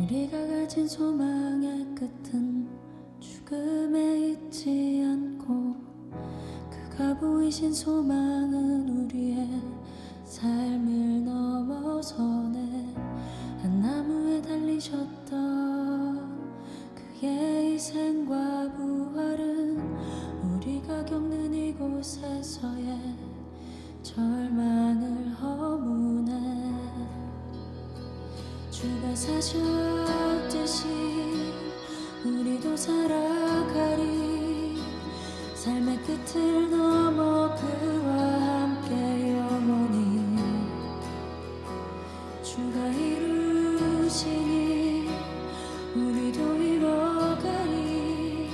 우리가 가진 소망의 끝은 죽음에 있지 않고 그가 보이신 소망은 우리의 삶을 넘어서네. 한 나무에 달리셨던 그의 희생과 부활은 우리가 겪는 이곳에서의 절망을 허무네. 주가 사셨듯이 우리도 살아가리. 삶의 끝을 넘어 그와 함께 영원히 주가 이루시니 우리도 이뤄가리.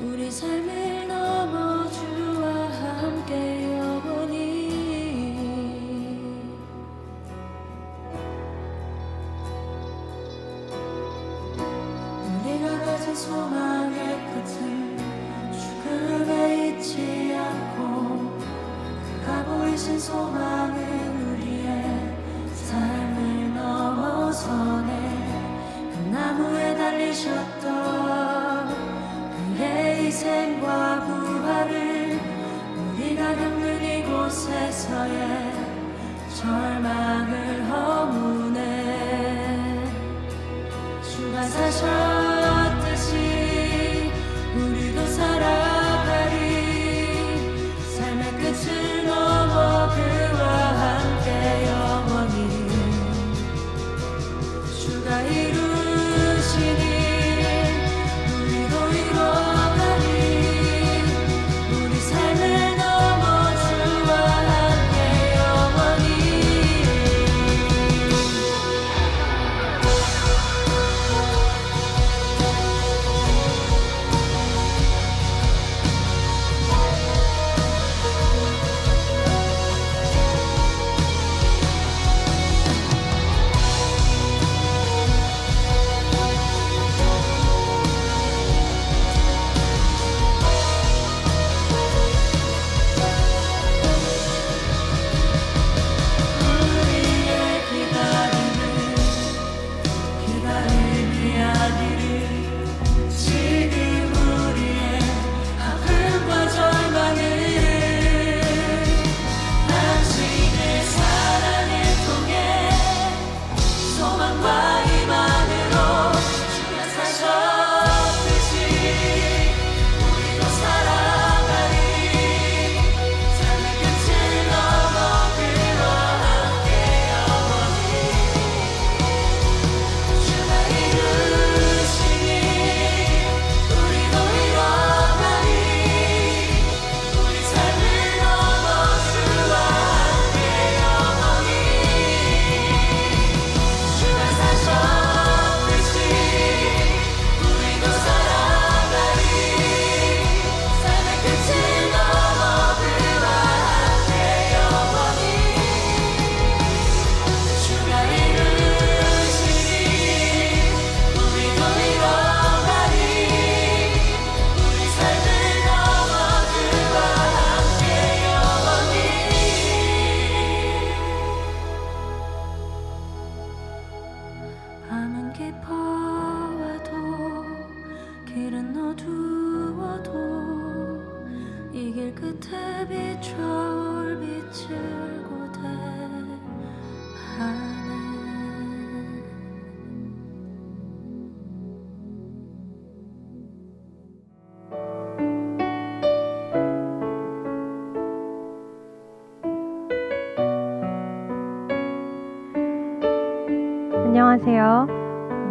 우리 삶을 넘어 주와 함께 영원히. 우리가 가진 소망의 끝은 죽음에 있지 않고 그가 보이신 소망은 우리의 삶을 넘어서네. 한 나무에 달리셨던 그의 희생과 부활을 우리가 겪는 이곳에서의 절망을 허무네. 주가 사셨듯이 우리도 살아가리. 삶의 끝을 넘어 그와 함께 영원히 주가 이루시니 우리도 이뤄가리. 우리 삶을 넘어 주와 함께 영원히. 밤은 깊어와도 길은 어두워도 이 길 끝에 비춰올 빛을 고대하네. 안녕하세요.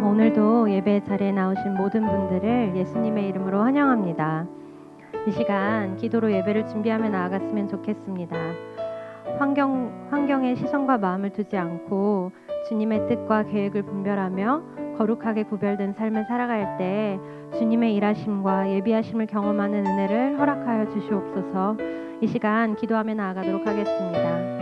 오늘도 예배 자리에 나오신 모든 분들을 예수님의 이름으로 환영합니다. 이 시간 기도로 예배를 준비하며 나아갔으면 좋겠습니다. 환경에 시선과 마음을 두지 않고 주님의 뜻과 계획을 분별하며 거룩하게 구별된 삶을 살아갈 때 주님의 일하심과 예비하심을 경험하는 은혜를 허락하여 주시옵소서. 이 시간 기도하며 나아가도록 하겠습니다.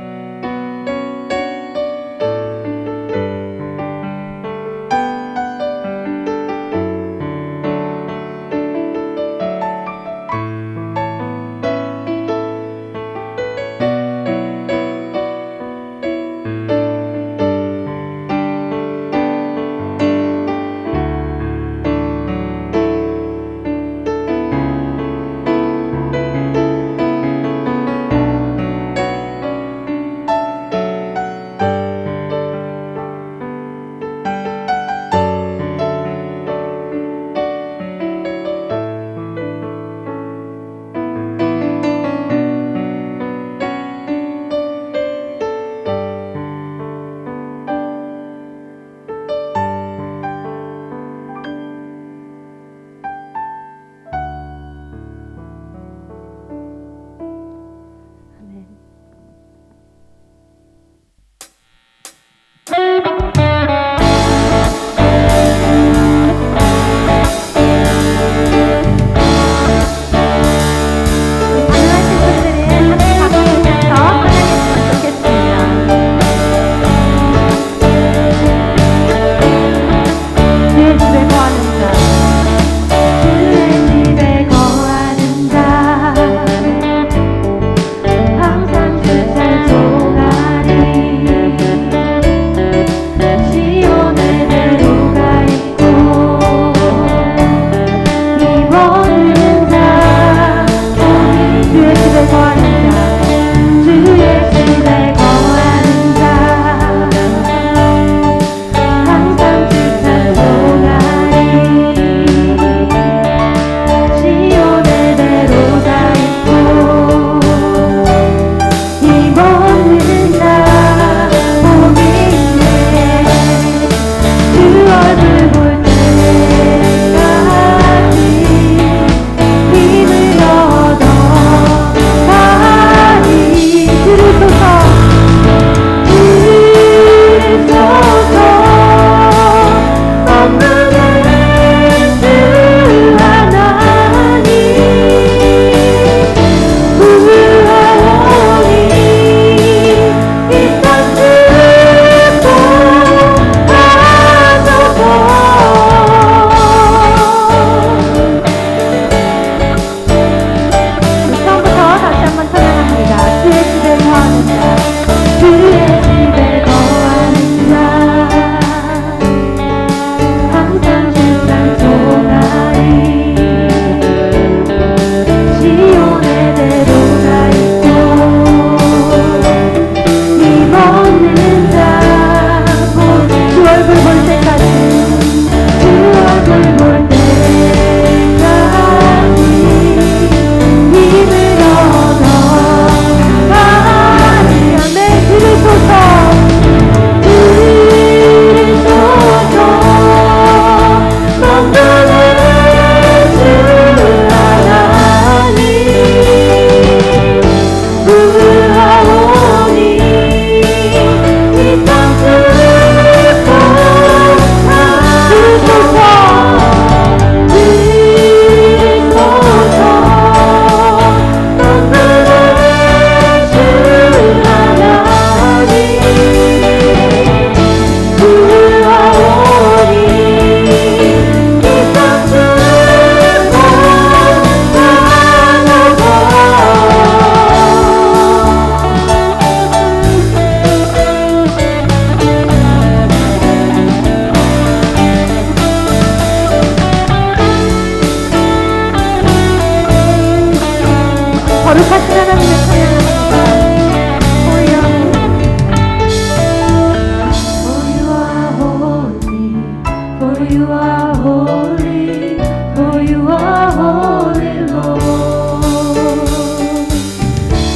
For you are holy, for you are holy, Lord.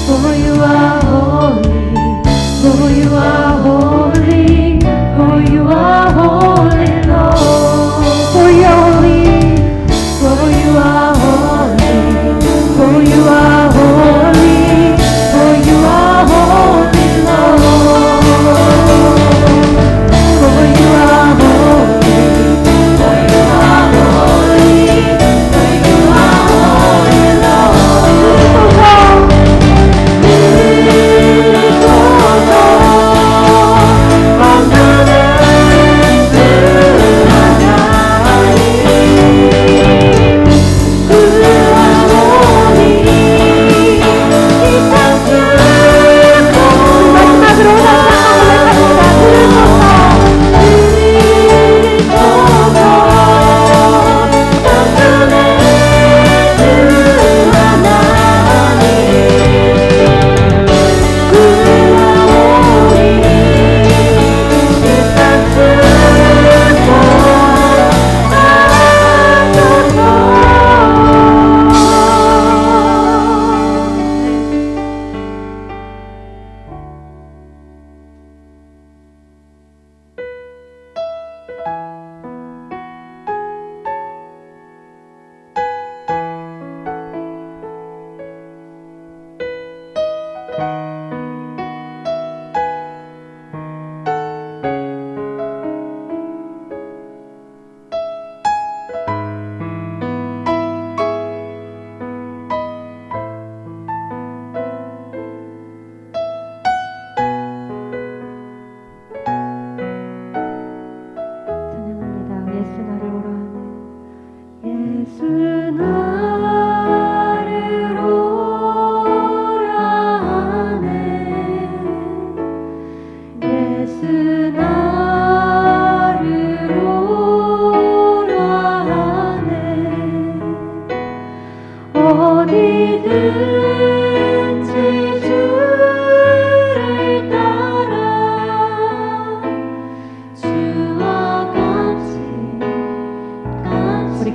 For you are holy, for you are holy, for you are holy, Lord. For you are holy, for you are holy, for you are holy, for you are holy, Lord. For you are holy, for you are holy, for you are holy, Lord.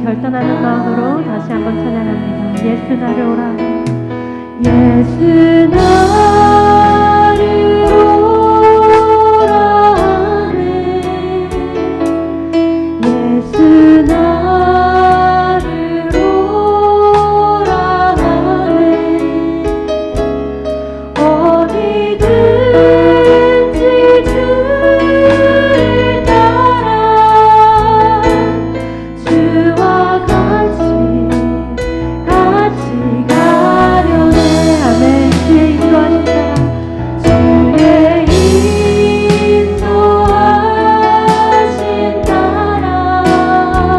결단하는 마음으로 다시 한번 찬양합니다. 예수 나를 오라 하네. 예수 나를 오라 하네. 예수 나를 오라 하네. 어디든지 주를 따라 주와 같이 가려네. 아멘. 주의 인도하신 자라, 주의 인도하신 따라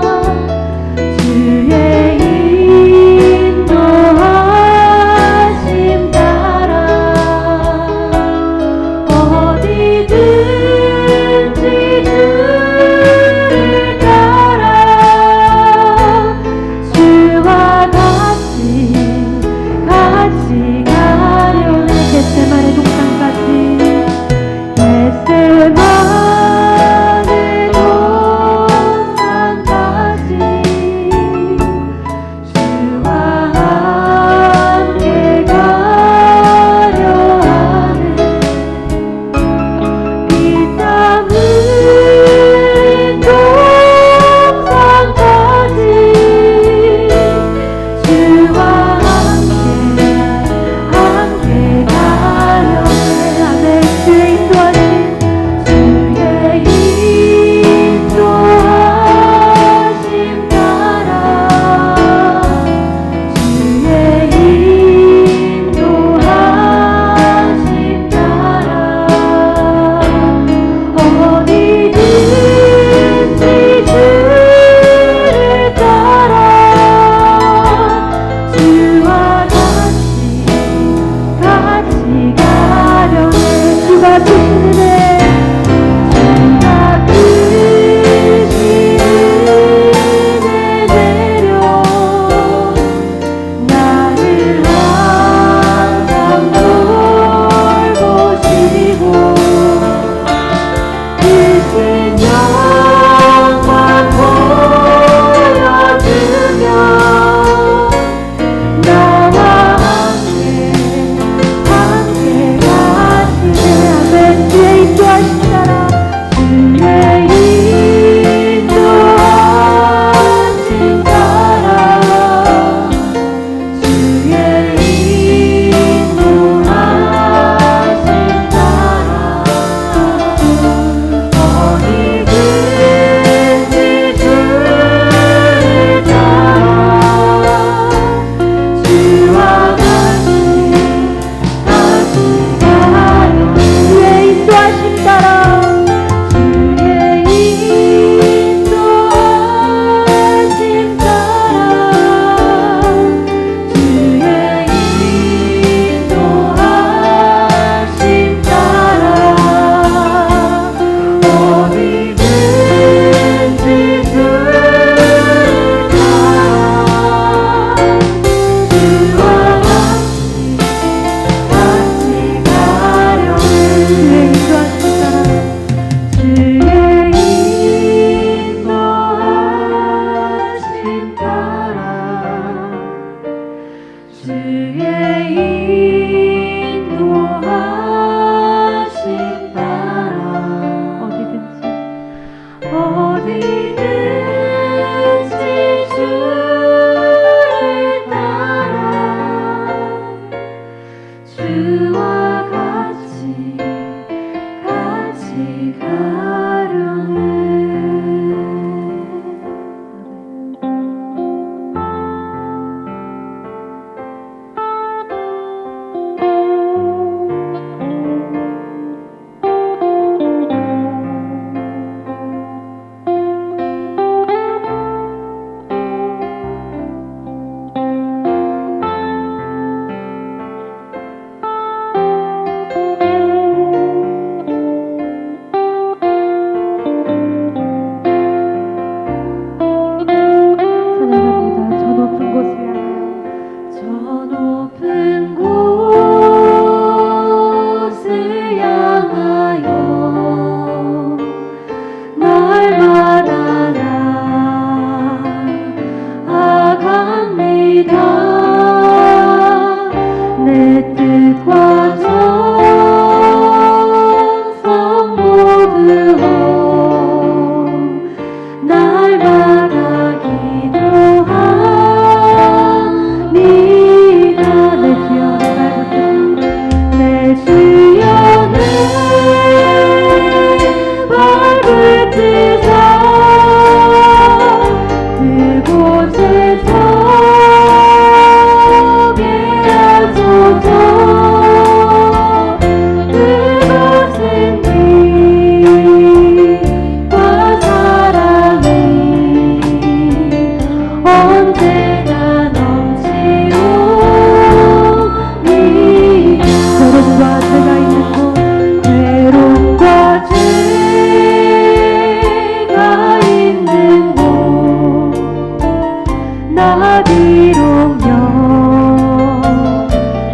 비록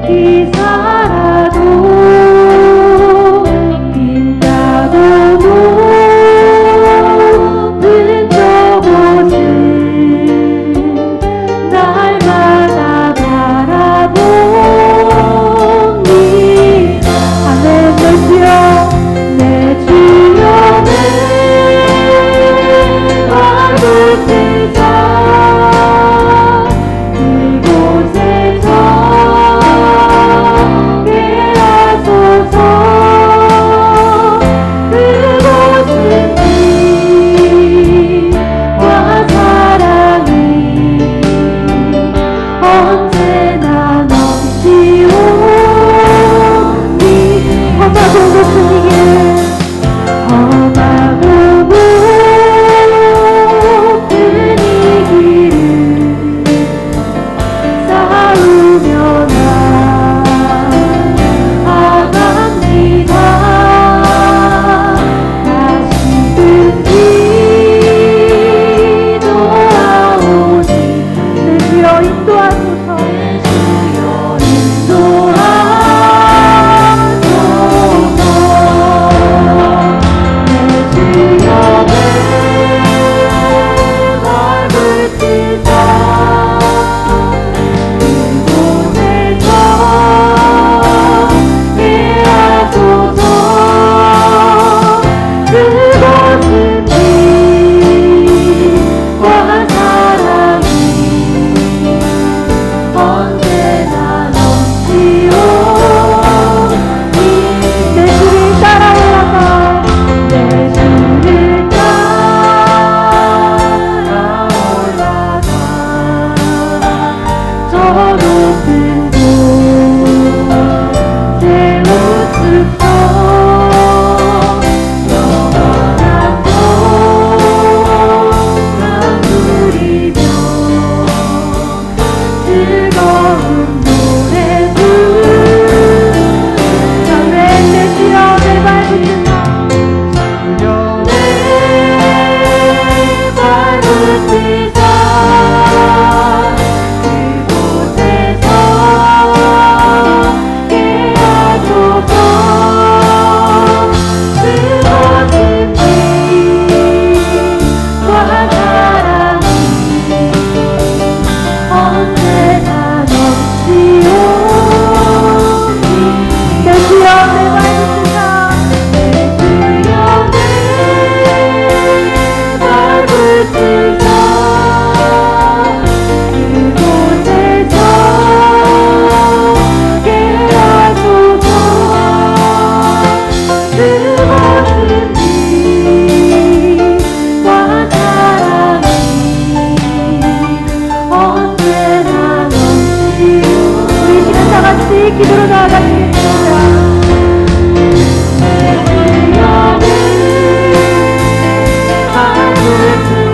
영이 살아도 빈자도 높은 저곳은 날마다 바라보니 아멘. 내 주여 내 얼굴 그곳에서 깨어소서. 그곳은 빛과 사랑이 언제나 넘치오니 험하고 높은 이 길 험하고 높은 이 길을 싸우며 나아갑니다. 다시 기도하오니 내 주여 인도하소서. 내 주여 인도하소서. 내 주여 내 얼굴 찢어 그곳에서 깨어소서. 그곳은 빛과 사랑이 언제나 넘치오니 내 주를 따라 올라가 내 주를 따라 올라가 저 높은 곳에 우습고 영원한 동상 누리며 즐거운 노래 부르며 내 주여 내 발붙이사 내 발붙이사 그곳에서 깨어소서. 그곳은 빛과 사랑이 언제나 넘치오니 내 주여 내 발붙이사 내 주여 내 발붙이사 그곳에서 깨어소서. 그곳은 빛과 사랑이 언제나 넘치오니 우리 시간 다 같이 기도로 나아가시겠습니다. 내 주여 내 발붙이사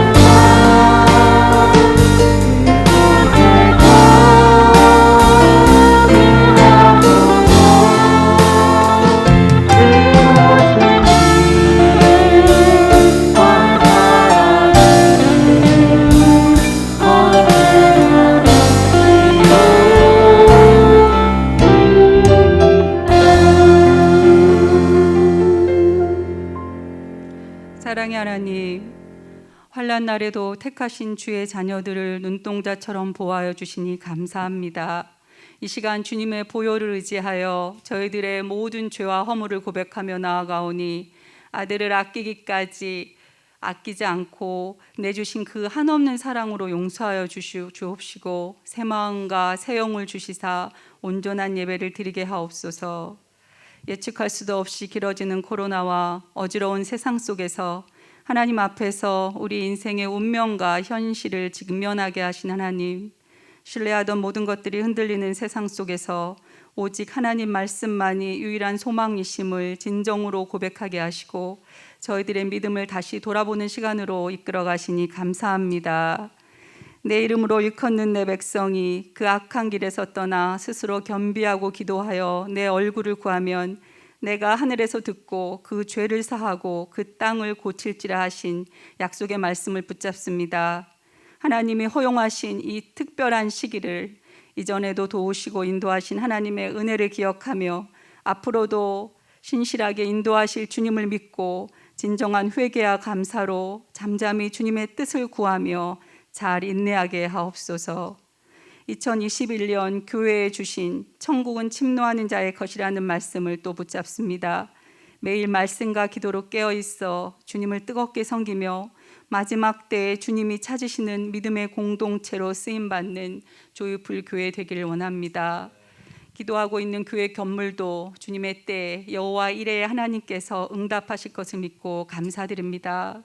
사랑의 하나님, 환난 날에도 택하신 주의 자녀들을 눈동자처럼 보호하여 주시니 감사합니다. 이 시간 주님의 보혈을 의지하여 저희들의 모든 죄와 허물을 고백하며 나아가오니 아들을 아끼기까지 아끼지 않고 내주신 그 한없는 사랑으로 용서하여 주옵시고 새 마음과 새 영을 주시사 온전한 예배를 드리게 하옵소서. 예측할 수도 없이 길어지는 코로나와 어지러운 세상 속에서 하나님 앞에서 우리 인생의 운명과 현실을 직면하게 하신 하나님, 신뢰하던 모든 것들이 흔들리는 세상 속에서 오직 하나님 말씀만이 유일한 소망이심을 진정으로 고백하게 하시고 저희들의 믿음을 다시 돌아보는 시간으로 이끌어 가시니 감사합니다. 내 이름으로 일컫는 내 백성이 그 악한 길에서 떠나 스스로 겸비하고 기도하여 내 얼굴을 구하면 내가 하늘에서 듣고 그 죄를 사하고 그 땅을 고칠지라 하신 약속의 말씀을 붙잡습니다. 하나님이 허용하신 이 특별한 시기를 이전에도 도우시고 인도하신 하나님의 은혜를 기억하며 앞으로도 신실하게 인도하실 주님을 믿고 진정한 회개와 감사로 잠잠히 주님의 뜻을 구하며 잘 인내하게 하옵소서. 2021년 교회에 주신 천국은 침노하는 자의 것이라는 말씀을 또 붙잡습니다. 매일 말씀과 기도로 깨어 있어 주님을 뜨겁게 섬기며 마지막 때에 주님이 찾으시는 믿음의 공동체로 쓰임받는 조유풀 교회 되기를 원합니다. 기도하고 있는 교회 건물도 주님의 때에 여호와 이레의 하나님께서 응답하실 것을 믿고 감사드립니다.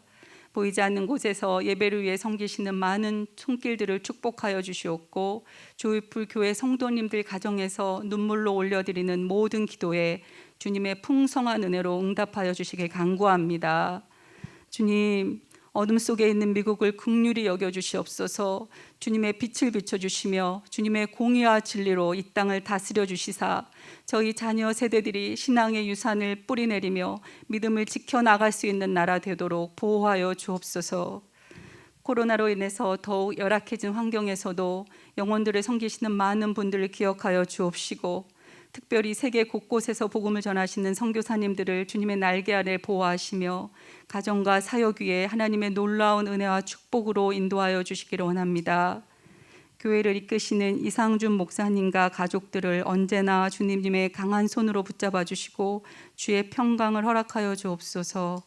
보이지 않는 곳에서 예배를 위해 섬기시는 많은 손길들을 축복하여 주시옵고 조유풀 교회 성도님들 가정에서 눈물로 올려드리는 모든 기도에 주님의 풍성한 은혜로 응답하여 주시길 간구합니다. 주님, 어둠 속에 있는 미국을 긍휼히 여겨주시옵소서. 주님의 빛을 비춰주시며 주님의 공의와 진리로 이 땅을 다스려 주시사 저희 자녀 세대들이 신앙의 유산을 뿌리내리며 믿음을 지켜나갈 수 있는 나라 되도록 보호하여 주옵소서. 코로나로 인해서 더욱 열악해진 환경에서도 영혼들을 섬기시는 많은 분들을 기억하여 주옵시고 특별히 세계 곳곳에서 복음을 전하시는 선교사님들을 주님의 날개 아래 보호하시며 가정과 사역 위에 하나님의 놀라운 은혜와 축복으로 인도하여 주시기를 원합니다. 교회를 이끄시는 이상준 목사님과 가족들을 언제나 주님의 강한 손으로 붙잡아 주시고 주의 평강을 허락하여 주옵소서.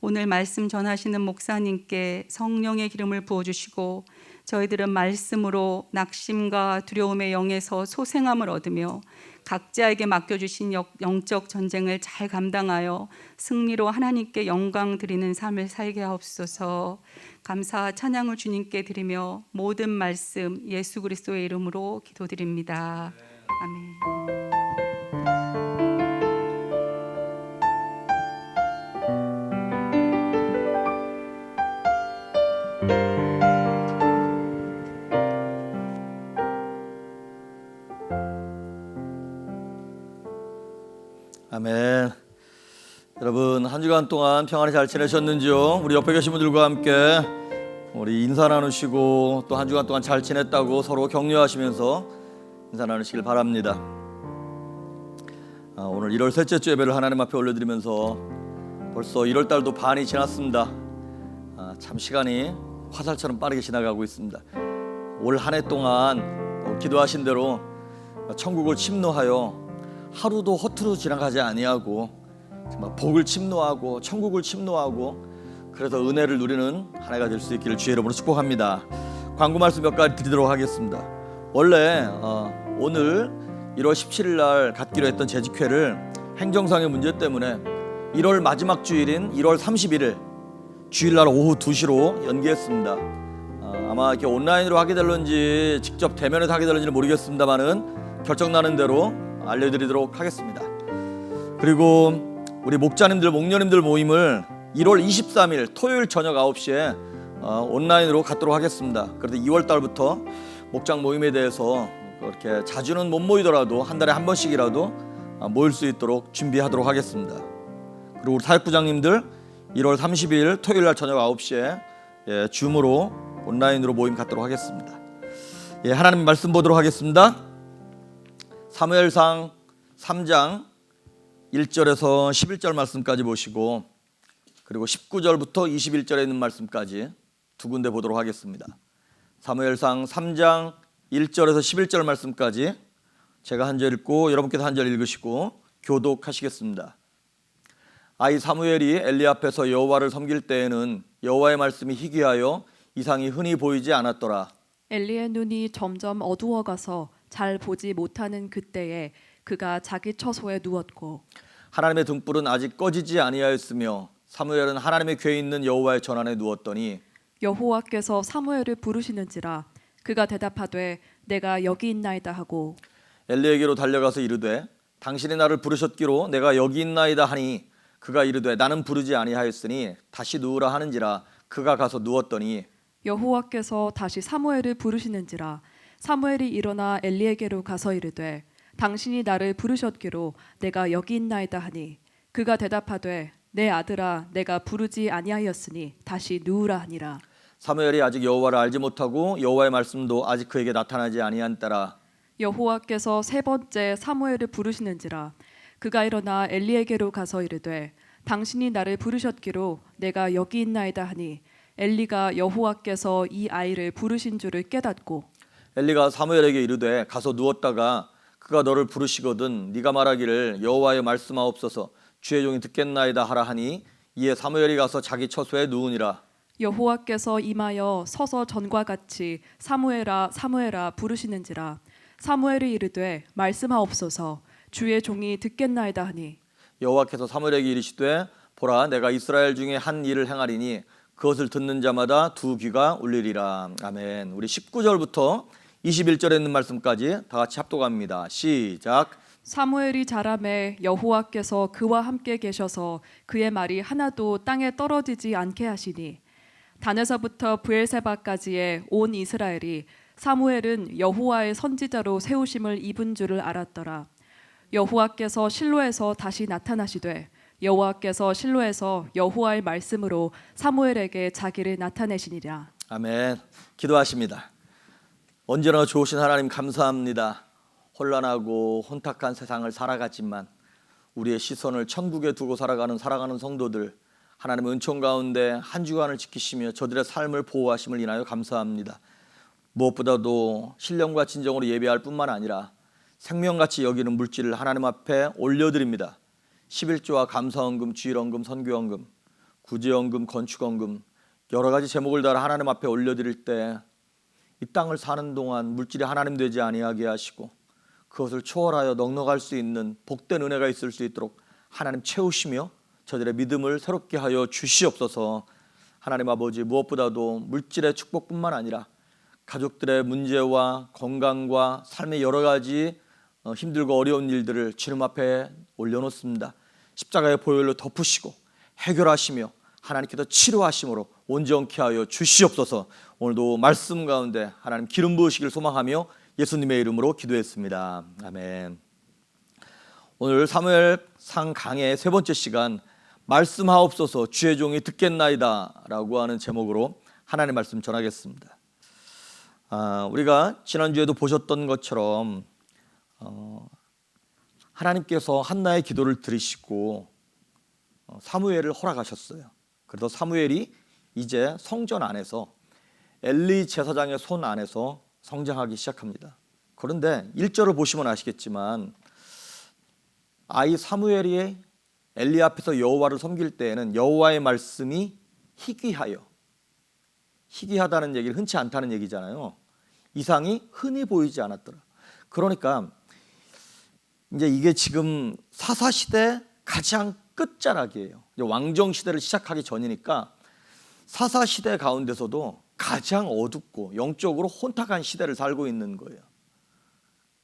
오늘 말씀 전하시는 목사님께 성령의 기름을 부어주시고 저희들은 말씀으로 낙심과 두려움의 영에서 소생함을 얻으며 각자에게 맡겨주신 영적 전쟁을 잘 감당하여 승리로 하나님께 영광 드리는 삶을 살게 하옵소서. 감사와 찬양을 주님께 드리며 모든 말씀 예수 그리스도의 이름으로 기도드립니다. 아멘. 아멘. 여러분 한 주간 동안 평안히 잘 지내셨는지요? 우리 옆에 계신 분들과 함께 우리 인사 나누시고 또 한 주간 동안 잘 지냈다고 서로 격려하시면서 인사 나누시길 바랍니다. 오늘 1월 셋째 주 예배를 하나님 앞에 올려드리면서 벌써 1월 달도 반이 지났습니다. 참 시간이 화살처럼 빠르게 지나가고 있습니다. 올 한 해 동안 기도하신 대로 천국을 침노하여 하루도 허투루 지나가지 아니하고 정말 복을 침노하고 천국을 침노하고 그래서 은혜를 누리는 한 해가 될 수 있기를 주의 이름으로 축복합니다. 광고 말씀 몇 가지 드리도록 하겠습니다. 원래 오늘 1월 17일 날 갖기로 했던 재직회를 행정상의 문제 때문에 1월 마지막 주일인 1월 31일 주일날 오후 2시로 연기했습니다. 아마 이렇게 온라인으로 하게 될런지 직접 대면에서 하게 될런지는 모르겠습니다만은 결정나는 대로 알려드리도록 하겠습니다. 그리고 우리 목자님들 목녀님들 모임을 1월 23일 토요일 저녁 9시에 온라인으로 갖도록 하겠습니다. 그래도 2월 달부터 목장 모임에 대해서 그렇게 자주는 못 모이더라도 한 달에 한 번씩이라도 모일 수 있도록 준비하도록 하겠습니다. 그리고 우리 사역부장님들 1월 30일 토요일 날 저녁 9시에 줌으로 온라인으로 모임 갖도록 하겠습니다. 하나님 말씀 보도록 하겠습니다. 사무엘상 3장 1절에서 11절 말씀까지 보시고 그리고 19절부터 21절에 있는 말씀까지 두 군데 보도록 하겠습니다. 사무엘상 3장 1절에서 11절 말씀까지 제가 한 절 읽고 여러분께서 한 절 읽으시고 교독하시겠습니다. 아이 사무엘이 엘리 앞에서 여호와를 섬길 때에는 여호와의 말씀이 희귀하여 이상이 흔히 보이지 않았더라. 엘리의 눈이 점점 어두워가서 잘 보지 못하는 그때에 그가 자기 처소에 누웠고 하나님의 등불은 아직 꺼지지 아니하였으며 사무엘은 하나님의 궤에 있는 여호와의 전안에 누웠더니 여호와께서 사무엘을 부르시는지라 그가 대답하되 내가 여기 있나이다 하고 엘리에게로 달려가서 이르되 당신이 나를 부르셨기로 내가 여기 있나이다 하니 그가 이르되 나는 부르지 아니하였으니 다시 누우라 하는지라 그가 가서 누웠더니 여호와께서 다시 사무엘을 부르시는지라 사무엘이 일어나 엘리에게로 가서 이르되 당신이 나를 부르셨기로 내가 여기 있나이다 하니 그가 대답하되 내 아들아 내가 부르지 아니하였으니 다시 누우라 하니라. 사무엘이 아직 여호와를 알지 못하고 여호와의 말씀도 아직 그에게 나타나지 아니한 때라. 여호와께서 세 번째 사무엘을 부르시는지라 그가 일어나 엘리에게로 가서 이르되 당신이 나를 부르셨기로 내가 여기 있나이다 하니 엘리가 여호와께서 이 아이를 부르신 줄을 깨닫고 엘리가 사무엘에게 이르되 가서 누웠다가 그가 너를 부르시거든 네가 말하기를 여호와의 말씀하옵소서 주의 종이 듣겠나이다 하라 하니 이에 사무엘이 가서 자기 처소에 누우니라. 여호와께서 임하여 서서 전과 같이 사무엘아 사무엘아 부르시는지라 사무엘이 이르되 말씀하옵소서 주의 종이 듣겠나이다 하니 여호와께서 사무엘에게 이르시되 보라 내가 이스라엘 중에 한 일을 행하리니 그것을 듣는 자마다 두 귀가 울리리라. 아멘. 우리 19절부터 21절에 있는 말씀까지 다 같이 합독합니다. 시작. 사무엘이 자라매 여호와께서 그와 함께 계셔서 그의 말이 하나도 땅에 떨어지지 않게 하시니 단에서부터 브엘세바까지의 온 이스라엘이 사무엘은 여호와의 선지자로 세우심을 입은 줄을 알았더라. 여호와께서 실로에서 다시 나타나시되 여호와께서 실로에서 여호와의 말씀으로 사무엘에게 자기를 나타내시니라. 아멘. 기도하십니다. 언제나 좋으신 하나님 감사합니다. 혼란하고 혼탁한 세상을 살아갔지만 우리의 시선을 천국에 두고 살아가는 성도들 하나님의 은총 가운데 한 주간을 지키시며 저들의 삶을 보호하심을 인하여 감사합니다. 무엇보다도 신령과 진정으로 예배할 뿐만 아니라 생명같이 여기는 물질을 하나님 앞에 올려드립니다. 11조와 감사헌금, 주일헌금, 선교헌금, 구제헌금, 건축헌금 여러 가지 제목을 달아 하나님 앞에 올려드릴 때 이 땅을 사는 동안 물질이 하나님 되지 아니하게 하시고 그것을 초월하여 넉넉할 수 있는 복된 은혜가 있을 수 있도록 하나님 채우시며 저들의 믿음을 새롭게 하여 주시옵소서. 하나님 아버지 무엇보다도 물질의 축복뿐만 아니라 가족들의 문제와 건강과 삶의 여러 가지 힘들고 어려운 일들을 주님 앞에 올려놓습니다. 십자가의 보혈로 덮으시고 해결하시며 하나님께서 치료하심으로 온전케 하여 주시옵소서. 오늘도 말씀 가운데 하나님 기름 부으시길 소망하며 예수님의 이름으로 기도했습니다. 아멘. 오늘 사무엘상 강의 세 번째 시간 말씀하옵소서 주의 종이 듣겠나이다 라고 하는 제목으로 하나님의 말씀 전하겠습니다. 우리가 지난주에도 보셨던 것처럼 하나님께서 한나의 기도를 들으시고 사무엘을 허락하셨어요. 그래서 사무엘이 이제 성전 안에서 엘리 제사장의 손 안에서 성장하기 시작합니다. 그런데 1절을 보시면 아시겠지만 아이 사무엘이 엘리 앞에서 여호와를 섬길 때에는 여호와의 말씀이 희귀하다는 얘기를 흔치 않다는 얘기잖아요. 이상이 흔히 보이지 않았더라. 그러니까 이제 이게 지금 사사시대 가장 끝자락이에요. 왕정 시대를 시작하기 전이니까 사사시대 가운데서도 가장 어둡고 영적으로 혼탁한 시대를 살고 있는 거예요.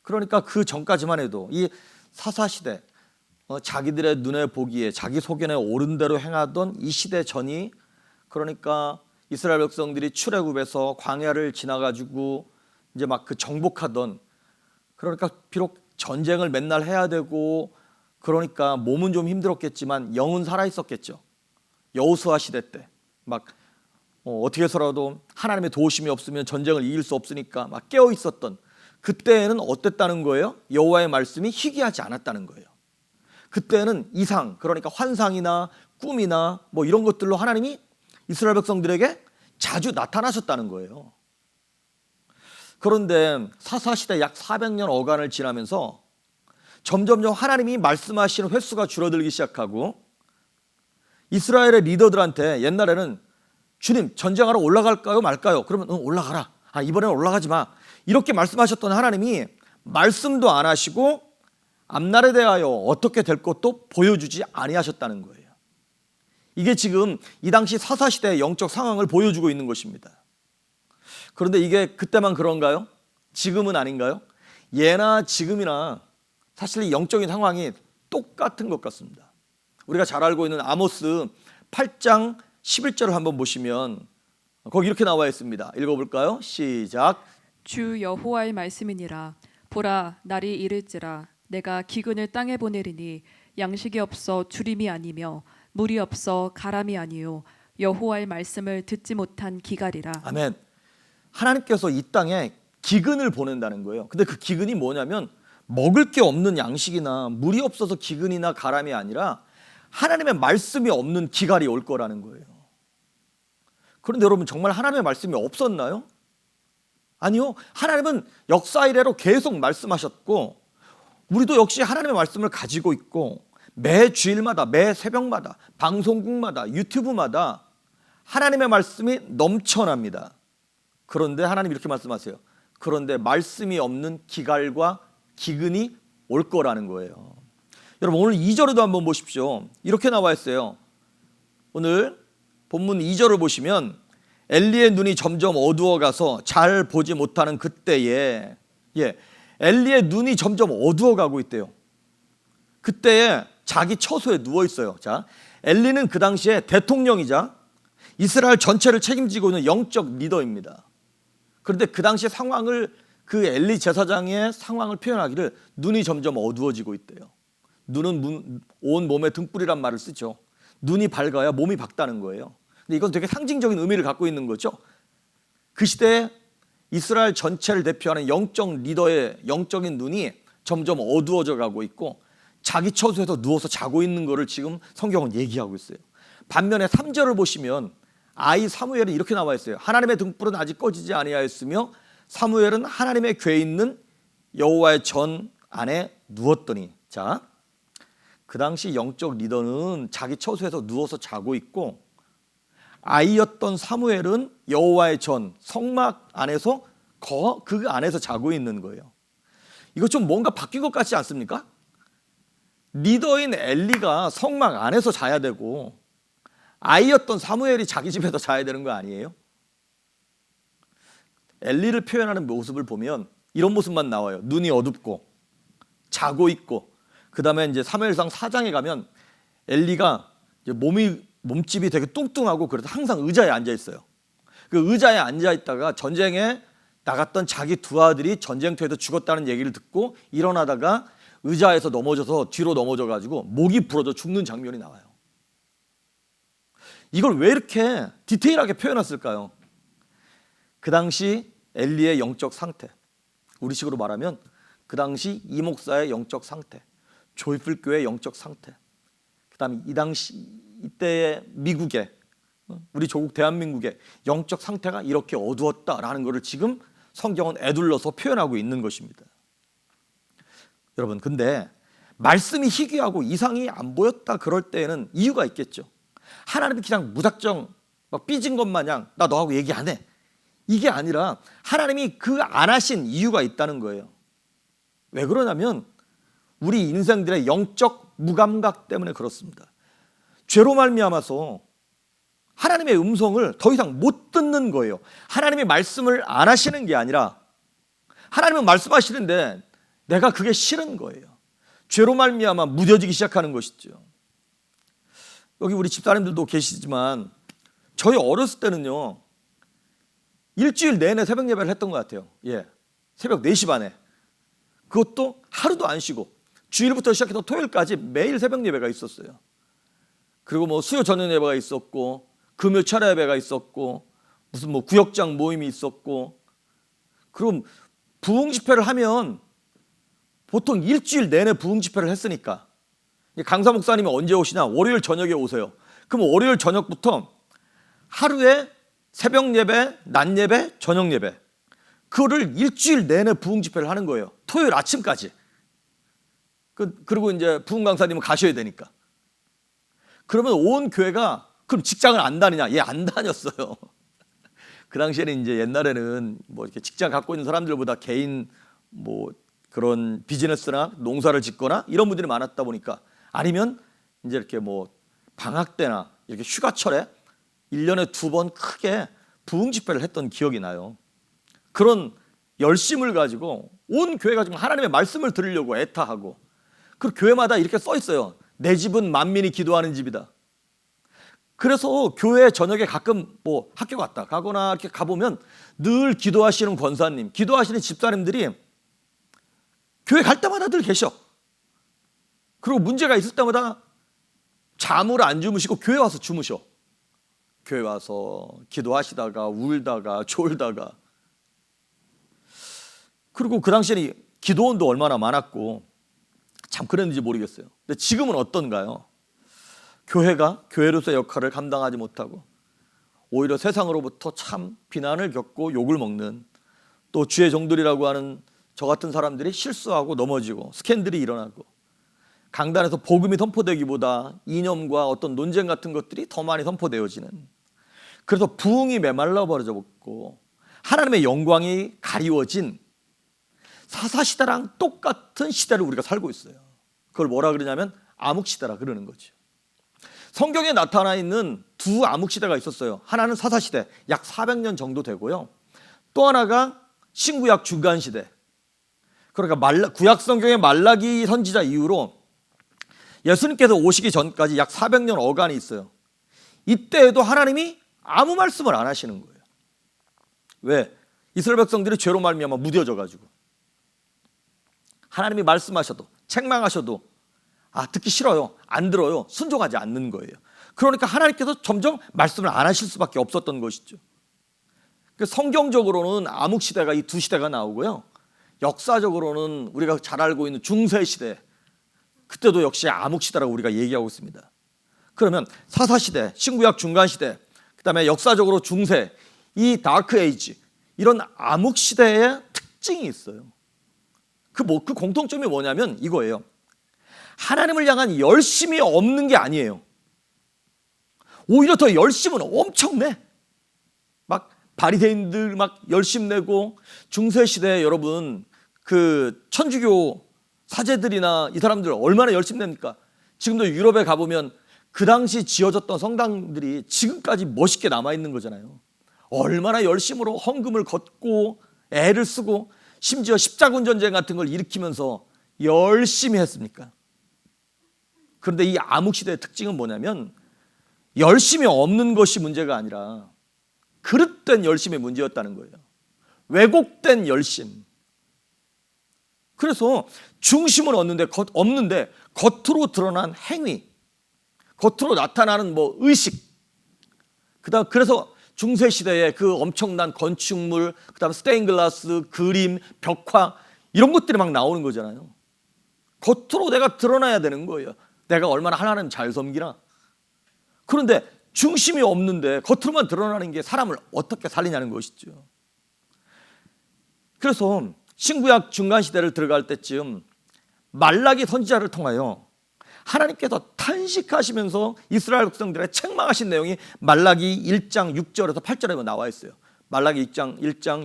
그러니까 그 전까지만 해도 이 사사시대 자기들의 눈에 보기에 자기 소견에 옳은 대로 행하던 이 시대 전이 그러니까 이스라엘 백성들이 출애굽에서 광야를 지나가지고 이제 막 그 정복하던 그러니까 비록 전쟁을 맨날 해야 되고 그러니까 몸은 좀 힘들었겠지만 영은 살아있었겠죠. 여호수아 시대 때 막 어떻게 해서라도 하나님의 도우심이 없으면 전쟁을 이길 수 없으니까 막 깨어 있었던 그때에는 어땠다는 거예요? 여호와의 말씀이 희귀하지 않았다는 거예요. 그때는 이상 그러니까 환상이나 꿈이나 뭐 이런 것들로 하나님이 이스라엘 백성들에게 자주 나타나셨다는 거예요. 그런데 사사시대 약 400년 어간을 지나면서 점점점 하나님이 말씀하시는 횟수가 줄어들기 시작하고 이스라엘의 리더들한테 옛날에는 주님 전쟁하러 올라갈까요 말까요? 그러면 올라가라. 이번에는 올라가지 마. 이렇게 말씀하셨던 하나님이 말씀도 안 하시고 앞날에 대하여 어떻게 될 것도 보여주지 아니하셨다는 거예요. 이게 지금 이 당시 사사시대의 영적 상황을 보여주고 있는 것입니다. 그런데 이게 그때만 그런가요? 지금은 아닌가요? 예나 지금이나 사실 영적인 상황이 똑같은 것 같습니다. 우리가 잘 알고 있는 아모스 8장 11절을 한번 보시면 거기 이렇게 나와 있습니다. 읽어볼까요? 시작. 주 여호와의 말씀이니라. 보라 날이 이를지라 내가 기근을 땅에 보내리니 양식이 없어 주림이 아니며 물이 없어 가람이 아니요 여호와의 말씀을 듣지 못한 기갈이라. 아멘. 하나님께서 이 땅에 기근을 보낸다는 거예요. 근데 그 기근이 뭐냐면 먹을 게 없는 양식이나 물이 없어서 기근이나 가람이 아니라 하나님의 말씀이 없는 기갈이 올 거라는 거예요. 그런데 여러분, 정말 하나님의 말씀이 없었나요? 아니요. 하나님은 역사 이래로 계속 말씀하셨고, 우리도 역시 하나님의 말씀을 가지고 있고, 매 주일마다, 매 새벽마다, 방송국마다, 유튜브마다 하나님의 말씀이 넘쳐납니다. 그런데 하나님 이렇게 말씀하세요. 그런데 말씀이 없는 기갈과 기근이 올 거라는 거예요. 여러분, 오늘 2절에도 한번 보십시오. 이렇게 나와 있어요. 오늘 본문 2절을 보시면 엘리의 눈이 점점 어두워가서 잘 보지 못하는 그때에, 엘리의 눈이 점점 어두워가고 있대요. 그때에 자기 처소에 누워 있어요. 자, 엘리는 그 당시에 대통령이자 이스라엘 전체를 책임지고 있는 영적 리더입니다. 그런데 그 당시 상황을, 그 엘리 제사장의 상황을 표현하기를 눈이 점점 어두워지고 있대요. 눈은 온 몸에 등불이란 말을 쓰죠. 눈이 밝아야 몸이 밝다는 거예요. 근데 이건 되게 상징적인 의미를 갖고 있는 거죠. 그 시대에 이스라엘 전체를 대표하는 영적 리더의 영적인 눈이 점점 어두워져 가고 있고 자기 처소에서 누워서 자고 있는 것을 지금 성경은 얘기하고 있어요. 반면에 3절을 보시면 아이 사무엘은 이렇게 나와 있어요. 하나님의 등불은 아직 꺼지지 아니하였으며 사무엘은 하나님의 궤에 있는 여호와의 전 안에 누웠더니, 자, 그 당시 영적 리더는 자기 처소에서 누워서 자고 있고 아이였던 사무엘은 여호와의 전 성막 안에서 그 안에서 자고 있는 거예요. 이거 좀 뭔가 바뀐 것 같지 않습니까? 리더인 엘리가 성막 안에서 자야 되고 아이였던 사무엘이 자기 집에서 자야 되는 거 아니에요? 엘리를 표현하는 모습을 보면 이런 모습만 나와요. 눈이 어둡고 자고 있고, 그 다음에 이제 사무엘상 4장에 가면 엘리가 몸집이 되게 뚱뚱하고 그래서 항상 의자에 앉아 있어요. 그 의자에 앉아 있다가 전쟁에 나갔던 자기 두 아들이 전쟁터에서 죽었다는 얘기를 듣고 일어나다가 의자에서 넘어져서 뒤로 넘어져 가지고 목이 부러져 죽는 장면이 나와요. 이걸 왜 이렇게 디테일하게 표현했을까요? 그 당시 엘리의 영적 상태, 우리식으로 말하면 그 당시 이 목사의 영적 상태, 조이풀 교회의 영적 상태, 그 다음에 이때의 미국의, 우리 조국 대한민국의 영적 상태가 이렇게 어두웠다라는 것을 지금 성경은 에둘러서 표현하고 있는 것입니다. 여러분, 근데 말씀이 희귀하고 이상이 안 보였다 그럴 때에는 이유가 있겠죠. 하나님이 그냥 무작정 막 삐진 것 마냥 나 너하고 얘기 안 해, 이게 아니라 하나님이 그 안 하신 이유가 있다는 거예요. 왜 그러냐면 우리 인생들의 영적 무감각 때문에 그렇습니다. 죄로 말미암아서 하나님의 음성을 더 이상 못 듣는 거예요. 하나님이 말씀을 안 하시는 게 아니라 하나님은 말씀하시는데 내가 그게 싫은 거예요. 죄로 말미암아 무뎌지기 시작하는 것이죠. 여기 우리 집사님들도 계시지만 저희 어렸을 때는요, 일주일 내내 새벽 예배를 했던 것 같아요. 새벽 4시 반에. 그것도 하루도 안 쉬고 주일부터 시작해서 토요일까지 매일 새벽 예배가 있었어요. 그리고 뭐 수요 저녁 예배가 있었고 금요 철야 예배가 있었고 무슨 뭐 구역장 모임이 있었고, 그리고 부흥 집회를 하면 보통 일주일 내내 부흥 집회를 했으니까 강사 목사님이 언제 오시나? 월요일 저녁에 오세요. 그럼 월요일 저녁부터 하루에 새벽 예배, 낮 예배, 저녁 예배, 그거를 일주일 내내 부흥 집회를 하는 거예요. 토요일 아침까지. 그리고 이제 부흥 강사님은 가셔야 되니까. 그러면 온 교회가 그럼 직장을 안 다니냐? 안 다녔어요. 그 당시에는 이제 옛날에는 뭐 이렇게 직장 갖고 있는 사람들보다 개인 뭐 그런 비즈니스나 농사를 짓거나 이런 분들이 많았다 보니까, 아니면 이제 이렇게 뭐 방학 때나 이렇게 휴가철에 1년에 2번 크게 부흥 집회를 했던 기억이 나요. 그런 열심을 가지고 온 교회가 지금 하나님의 말씀을 들으려고 애타하고, 그 교회마다 이렇게 써 있어요. 내 집은 만민이 기도하는 집이다. 그래서 교회 저녁에 가끔 뭐 학교 갔다 가거나 이렇게 가보면 늘 기도하시는 권사님, 기도하시는 집사님들이 교회 갈 때마다 늘 계셔. 그리고 문제가 있을 때마다 잠을 안 주무시고 교회 와서 주무셔. 교회 와서 기도하시다가 울다가 졸다가, 그리고 그 당시에는 기도원도 얼마나 많았고 참 그랬는지 모르겠어요. 근데 지금은 어떤가요? 교회가 교회로서의 역할을 감당하지 못하고 오히려 세상으로부터 참 비난을 겪고 욕을 먹는, 또 주의 종들이라고 하는 저 같은 사람들이 실수하고 넘어지고 스캔들이 일어나고, 강단에서 복음이 선포되기보다 이념과 어떤 논쟁 같은 것들이 더 많이 선포되어지는, 그래서 부흥이 메말라 버려졌고 하나님의 영광이 가리워진 사사시대랑 똑같은 시대를 우리가 살고 있어요. 그걸 뭐라 그러냐면 암흑시대라 그러는 거죠. 성경에 나타나 있는 두 암흑시대가 있었어요. 하나는 사사시대, 약 400년 정도 되고요. 또 하나가 신구약 중간시대. 그러니까 구약 성경의 말라기 선지자 이후로 예수님께서 오시기 전까지 약 400년 어간이 있어요. 이때에도 하나님이 아무 말씀을 안 하시는 거예요. 왜? 이스라엘 백성들이 죄로 말미암아 무뎌져 가지고 하나님이 말씀하셔도 책망하셔도 듣기 싫어요, 안 들어요, 순종하지 않는 거예요. 그러니까 하나님께서 점점 말씀을 안 하실 수밖에 없었던 것이죠. 성경적으로는 암흑시대가 이 두 시대가 나오고요, 역사적으로는 우리가 잘 알고 있는 중세시대, 그때도 역시 암흑시대라고 우리가 얘기하고 있습니다. 그러면 사사시대, 신구약 중간시대, 그 다음에 역사적으로 중세, 이 다크 에이지, 이런 암흑시대의 특징이 있어요. 그 공통점이 뭐냐면 이거예요. 하나님을 향한 열심이 없는 게 아니에요. 오히려 더 열심은 엄청내. 막 바리새인들 막 열심 내고, 중세시대에 여러분 그 천주교 사제들이나 이 사람들 얼마나 열심 냅니까? 지금도 유럽에 가보면 그 당시 지어졌던 성당들이 지금까지 멋있게 남아있는 거잖아요. 얼마나 열심으로 헌금을 걷고 애를 쓰고 심지어 십자군 전쟁 같은 걸 일으키면서 열심히 했습니까? 그런데 이 암흑시대의 특징은 뭐냐면 열심이 없는 것이 문제가 아니라 그릇된 열심이 문제였다는 거예요. 왜곡된 열심. 그래서 중심은 없는데 겉으로 드러난 행위, 겉으로 나타나는 의식, 그래서 중세시대에 그 엄청난 건축물, 그다음 스테인글라스, 그림, 벽화, 이런 것들이 막 나오는 거잖아요. 겉으로 내가 드러나야 되는 거예요. 내가 얼마나 하나님 잘 섬기나. 그런데 중심이 없는데 겉으로만 드러나는 게 사람을 어떻게 살리냐는 것이죠. 그래서 신구약 중간시대를 들어갈 때쯤 말라기 선지자를 통하여 하나님께서 탄식하시면서 이스라엘 백성들의 책망하신 내용이 말라기 1장 6절에서 8절에 나와 있어요. 말라기 1장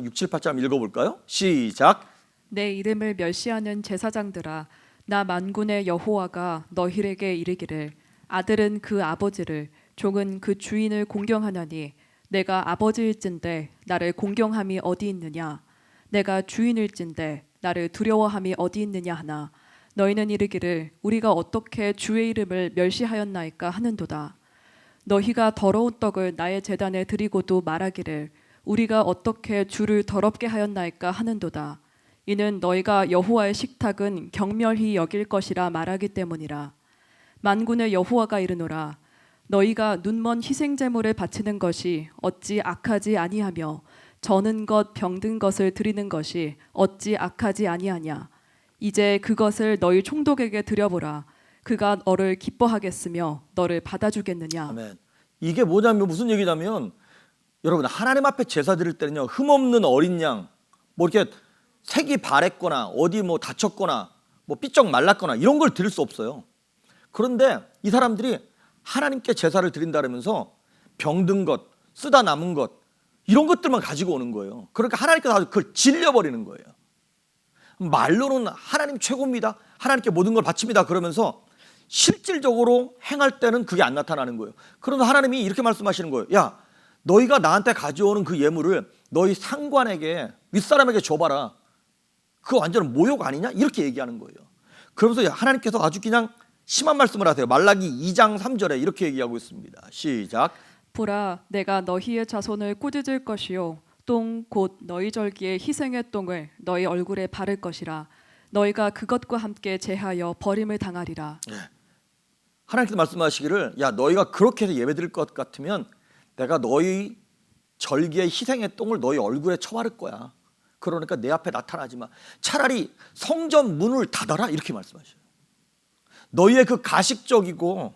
6, 7, 8절 읽어볼까요? 시작. 내 이름을 멸시하는 제사장들아, 나 만군의 여호와가 너희에게 이르기를, 아들은 그 아버지를, 종은 그 주인을 공경하나니 내가 아버지일진데 나를 공경함이 어디 있느냐? 내가 주인일진데 나를 두려워함이 어디 있느냐 하나, 너희는 이르기를 우리가 어떻게 주의 이름을 멸시하였나이까 하는도다. 너희가 더러운 떡을 나의 제단에 드리고도 말하기를 우리가 어떻게 주를 더럽게 하였나이까 하는도다. 이는 너희가 여호와의 식탁은 경멸히 여길 것이라 말하기 때문이라. 만군의 여호와가 이르노라, 너희가 눈먼 희생 제물을 바치는 것이 어찌 악하지 아니하며 저는 것 병든 것을 드리는 것이 어찌 악하지 아니하냐. 이제 그것을 너희 총독에게 드려보라. 그가 너를 기뻐하겠으며 너를 받아주겠느냐. 아멘. 이게 뭐냐면 무슨 얘기냐면, 여러분 하나님 앞에 제사 드릴 때는요, 흠없는 어린 양, 이렇게 색이 바랬거나 어디 다쳤거나 삐쩍 말랐거나 이런 걸 드릴 수 없어요. 그런데 이 사람들이 하나님께 제사를 드린다 그러면서 병든 것, 쓰다 남은 것, 이런 것들만 가지고 오는 거예요. 그러니까 하나님께서 그걸 질려버리는 거예요. 말로는 하나님 최고입니다, 하나님께 모든 걸 바칩니다 그러면서 실질적으로 행할 때는 그게 안 나타나는 거예요. 그런데 하나님이 이렇게 말씀하시는 거예요. 야, 너희가 나한테 가져오는 그 예물을 너희 상관에게, 윗사람에게 줘봐라. 그거 완전 모욕 아니냐? 이렇게 얘기하는 거예요. 그러면서 하나님께서 아주 그냥 심한 말씀을 하세요. 말라기 2장 3절에 이렇게 얘기하고 있습니다. 시작. 보라, 내가 너희의 자손을 꾸짖을 것이요 똥 곧 너희 절기의 희생의 똥을 너희 얼굴에 바를 것이라. 너희가 그것과 함께 제하여 버림을 당하리라. 하나님께서 말씀하시기를, 야, 너희가 그렇게 해서 예배드릴 것 같으면 내가 너희 절기의 희생의 똥을 너희 얼굴에 쳐바를 거야. 그러니까 내 앞에 나타나지 마. 차라리 성전 문을 닫아라 이렇게 말씀하셔요. 너희의 그 가식적이고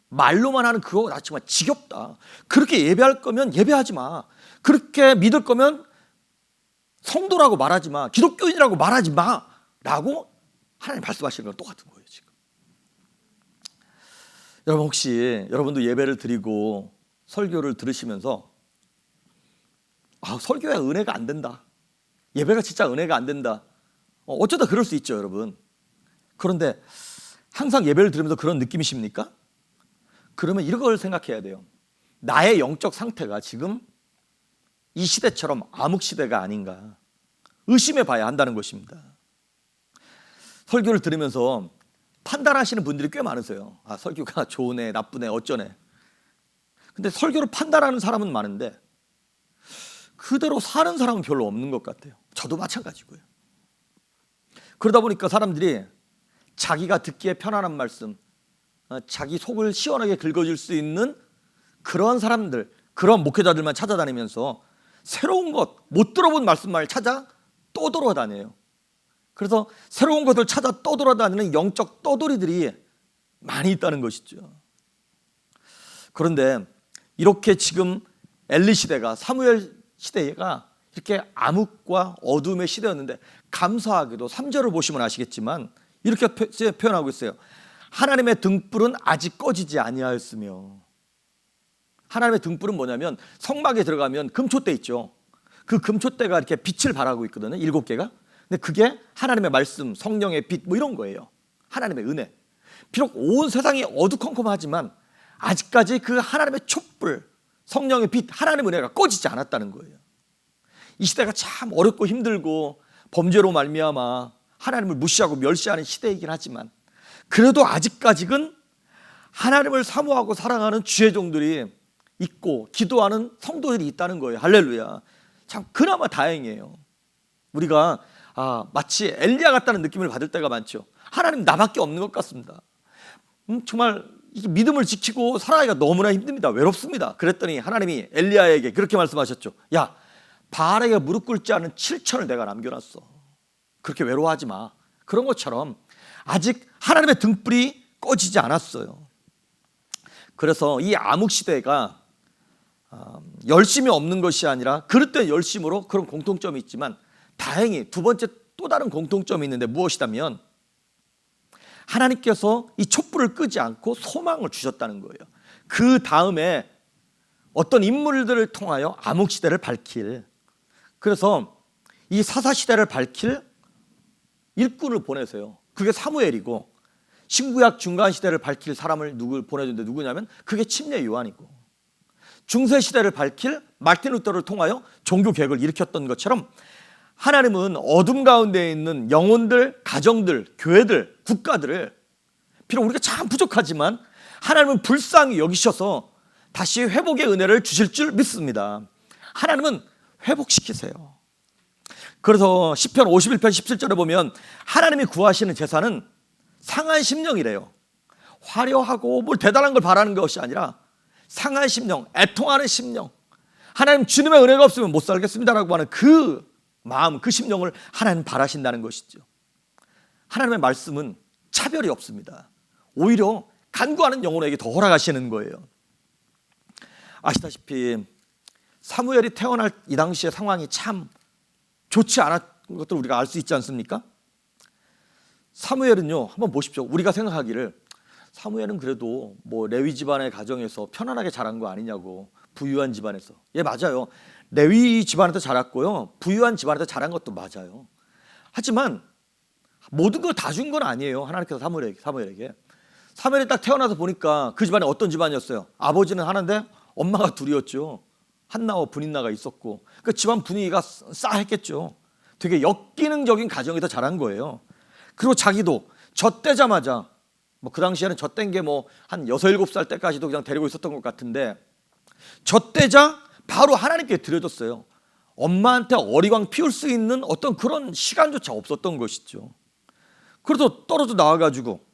말로만 하는 그거 나 정말 지겹다. 그렇게 예배할 거면 예배하지 마. 그렇게 믿을 거면 성도라고 말하지 마. 기독교인이라고 말하지 마. 라고 하나님 말씀하시는 건 똑같은 거예요 지금. 여러분 혹시 여러분도 예배를 드리고 설교를 들으시면서 설교야 은혜가 안 된다. 예배가 진짜 은혜가 안 된다. 어쩌다 그럴 수 있죠 여러분. 그런데 항상 예배를 들으면서 그런 느낌이십니까? 그러면 이걸 생각해야 돼요. 나의 영적 상태가 지금 이 시대처럼 암흑시대가 아닌가 의심해 봐야 한다는 것입니다. 설교를 들으면서 판단하시는 분들이 꽤 많으세요. 설교가 좋으네 나쁘네 어쩌네. 근데 설교를 판단하는 사람은 많은데 그대로 사는 사람은 별로 없는 것 같아요. 저도 마찬가지고요. 그러다 보니까 사람들이 자기가 듣기에 편안한 말씀, 자기 속을 시원하게 긁어줄 수 있는 그런 사람들, 그런 목회자들만 찾아다니면서 새로운 것, 못 들어본 말씀만을 찾아 떠돌아다녀요. 그래서 새로운 것을 찾아 떠돌아다니는 영적 떠돌이들이 많이 있다는 것이죠. 그런데 이렇게 지금 엘리 시대가, 사무엘 시대가 이렇게 암흑과 어둠의 시대였는데 감사하게도 3절을 보시면 아시겠지만 이렇게 표현하고 있어요. 하나님의 등불은 아직 꺼지지 아니하였으며. 하나님의 등불은 뭐냐면 성막에 들어가면 금촛대 있죠. 그 금촛대가 이렇게 빛을 발하고 있거든요. 7개가. 근데 그게 하나님의 말씀, 성령의 빛 뭐 이런 거예요. 하나님의 은혜. 비록 온 세상이 어두컴컴하지만 아직까지 그 하나님의 촛불, 성령의 빛, 하나님의 은혜가 꺼지지 않았다는 거예요. 이 시대가 참 어렵고 힘들고 범죄로 말미암아 하나님을 무시하고 멸시하는 시대이긴 하지만 그래도 아직까지는 하나님을 사모하고 사랑하는 주의 종들이 있고 기도하는 성도들이 있다는 거예요. 할렐루야. 참 그나마 다행이에요. 우리가 마치 엘리야 같다는 느낌을 받을 때가 많죠. 하나님 나밖에 없는 것 같습니다. 정말 이 믿음을 지키고 살아가기가 너무나 힘듭니다. 외롭습니다. 그랬더니 하나님이 엘리야에게 그렇게 말씀하셨죠. 야, 바알에게 무릎 꿇지 않은 7천을 내가 남겨놨어. 그렇게 외로워하지 마. 그런 것처럼 아직 하나님의 등불이 꺼지지 않았어요. 그래서 이 암흑시대가 열심이 없는 것이 아니라 그릇된 열심으로 그런 공통점이 있지만 다행히 두 번째 또 다른 공통점이 있는데 무엇이냐면 하나님께서 이 촛불을 끄지 않고 소망을 주셨다는 거예요. 그 다음에 어떤 인물들을 통하여 암흑시대를 밝힐, 그래서 이 사사시대를 밝힐 일꾼을 보내세요. 그게 사무엘이고 신구약 중간시대를 밝힐 사람을 누굴 보내줬는데 누구냐면 그게 침례 요한이고 중세시대를 밝힐 마틴 루터를 통하여 종교개혁을 일으켰던 것처럼 하나님은 어둠 가운데 있는 영혼들, 가정들, 교회들, 국가들을 비록 우리가 참 부족하지만 하나님은 불쌍히 여기셔서 다시 회복의 은혜를 주실 줄 믿습니다. 하나님은 회복시키세요. 그래서 시편 51편 17절에 보면 하나님이 구하시는 제사는 상한 심령이래요. 화려하고 뭘 대단한 걸 바라는 것이 아니라 상한 심령, 애통하는 심령, 하나님 주님의 은혜가 없으면 못 살겠습니다라고 하는 그 마음, 그 심령을 하나님 바라신다는 것이죠. 하나님의 말씀은 차별이 없습니다. 오히려 간구하는 영혼에게 더 허락하시는 거예요. 아시다시피 사무엘이 태어날 이 당시의 상황이 참 좋지 않았던 것들 우리가 알 수 있지 않습니까? 사무엘은요, 한번 보십시오. 우리가 생각하기를 사무엘은 그래도 뭐 레위 집안의 가정에서 편안하게 자란 거 아니냐고, 부유한 집안에서. 예, 맞아요. 레위 집안에서 자랐고요, 부유한 집안에서 자란 것도 맞아요. 하지만 모든 걸 다 준 건 아니에요. 하나님께서 사무엘에게. 사무엘이 딱 태어나서 보니까 그 집안이 어떤 집안이었어요? 아버지는 하나인데 엄마가 둘이었죠. 한나와 분인나가 있었고 그 집안 분위기가 싸했겠죠. 되게 역기능적인 가정에서 자란 거예요. 그리고 자기도 젖대자마자 뭐 그 당시에는 젖댄 게 뭐 한 6, 7살 때까지도 그냥 데리고 있었던 것 같은데 젖대자 바로 하나님께 드려졌어요. 엄마한테 어리광 피울 수 있는 어떤 그런 시간조차 없었던 것이죠. 그래서 떨어져 나와가지고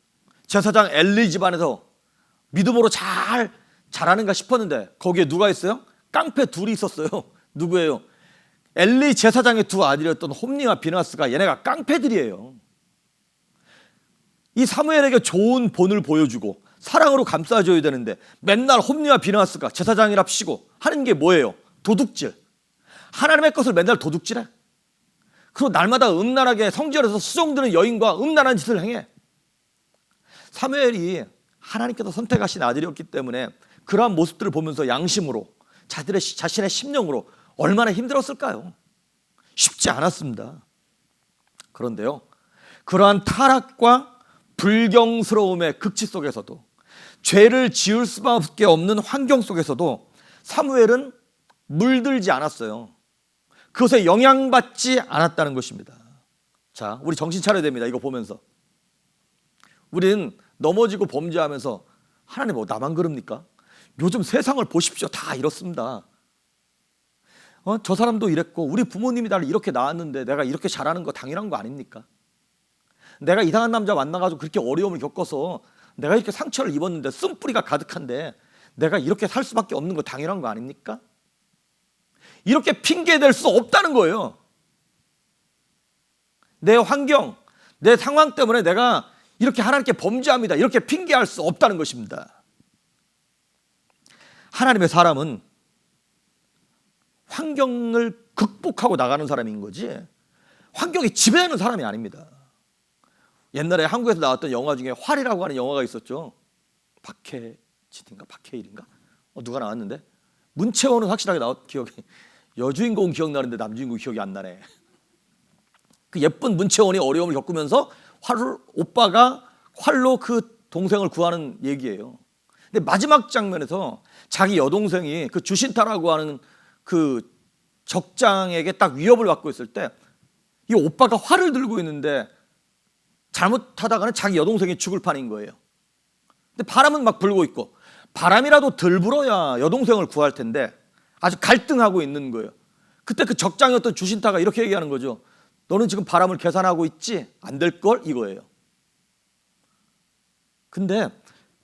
제사장 엘리 집안에서 믿음으로 잘 잘하는가 싶었는데 거기에 누가 있어요? 깡패 둘이 있었어요. 누구예요? 엘리 제사장의 두 아들이었던 홈니와 비나스가 얘네가 깡패들이에요. 이 사무엘에게 좋은 본을 보여주고 사랑으로 감싸줘야 되는데 맨날 홈니와 비나스가 제사장이랍시고 하는 게 뭐예요? 도둑질. 하나님의 것을 맨날 도둑질해. 그리고 날마다 음란하게 성전에서 수종드는 여인과 음란한 짓을 행해. 사무엘이 하나님께서 선택하신 아들이었기 때문에 그러한 모습들을 보면서 양심으로 자신의 심령으로 얼마나 힘들었을까요? 쉽지 않았습니다. 그런데요, 그러한 타락과 불경스러움의 극치 속에서도, 죄를 지을 수밖에 없는 환경 속에서도 사무엘은 물들지 않았어요. 그것에 영향받지 않았다는 것입니다. 자, 우리 정신 차려야 됩니다. 이거 보면서 우리는 넘어지고 범죄하면서 하나님 뭐 나만 그럽니까? 요즘 세상을 보십시오. 다 이렇습니다. 저 사람도 이랬고 우리 부모님이 나를 이렇게 낳았는데 내가 이렇게 잘하는 거 당연한 거 아닙니까? 내가 이상한 남자 만나가지고 그렇게 어려움을 겪어서 내가 이렇게 상처를 입었는데 쓴뿌리가 가득한데 내가 이렇게 살 수밖에 없는 거 당연한 거 아닙니까? 이렇게 핑계댈 수 없다는 거예요. 내 환경, 내 상황 때문에 내가 이렇게 하나님께 범죄합니다. 이렇게 핑계할 수 없다는 것입니다. 하나님의 사람은 환경을 극복하고 나가는 사람인 거지 환경이 지배하는 사람이 아닙니다. 옛날에 한국에서 나왔던 영화 중에 활이라고 하는 영화가 있었죠. 박해진인가 박해일인가 누가 나왔는데 문채원은 확실하게 나왔 기억이, 여주인공은 기억나는데 남주인공 기억이 안 나네. 그 예쁜 문채원이 어려움을 겪으면서 오빠가 활로 그 동생을 구하는 얘기예요. 근데 마지막 장면에서 자기 여동생이 그 주신타라고 하는 그 적장에게 딱 위협을 받고 있을 때 이 오빠가 활을 들고 있는데 잘못하다가는 자기 여동생이 죽을 판인 거예요. 근데 바람은 막 불고 있고 바람이라도 덜 불어야 여동생을 구할 텐데 아주 갈등하고 있는 거예요. 그때 그 적장이었던 주신타가 이렇게 얘기하는 거죠. 너는 지금 바람을 계산하고 있지? 안 될걸? 이거예요. 근데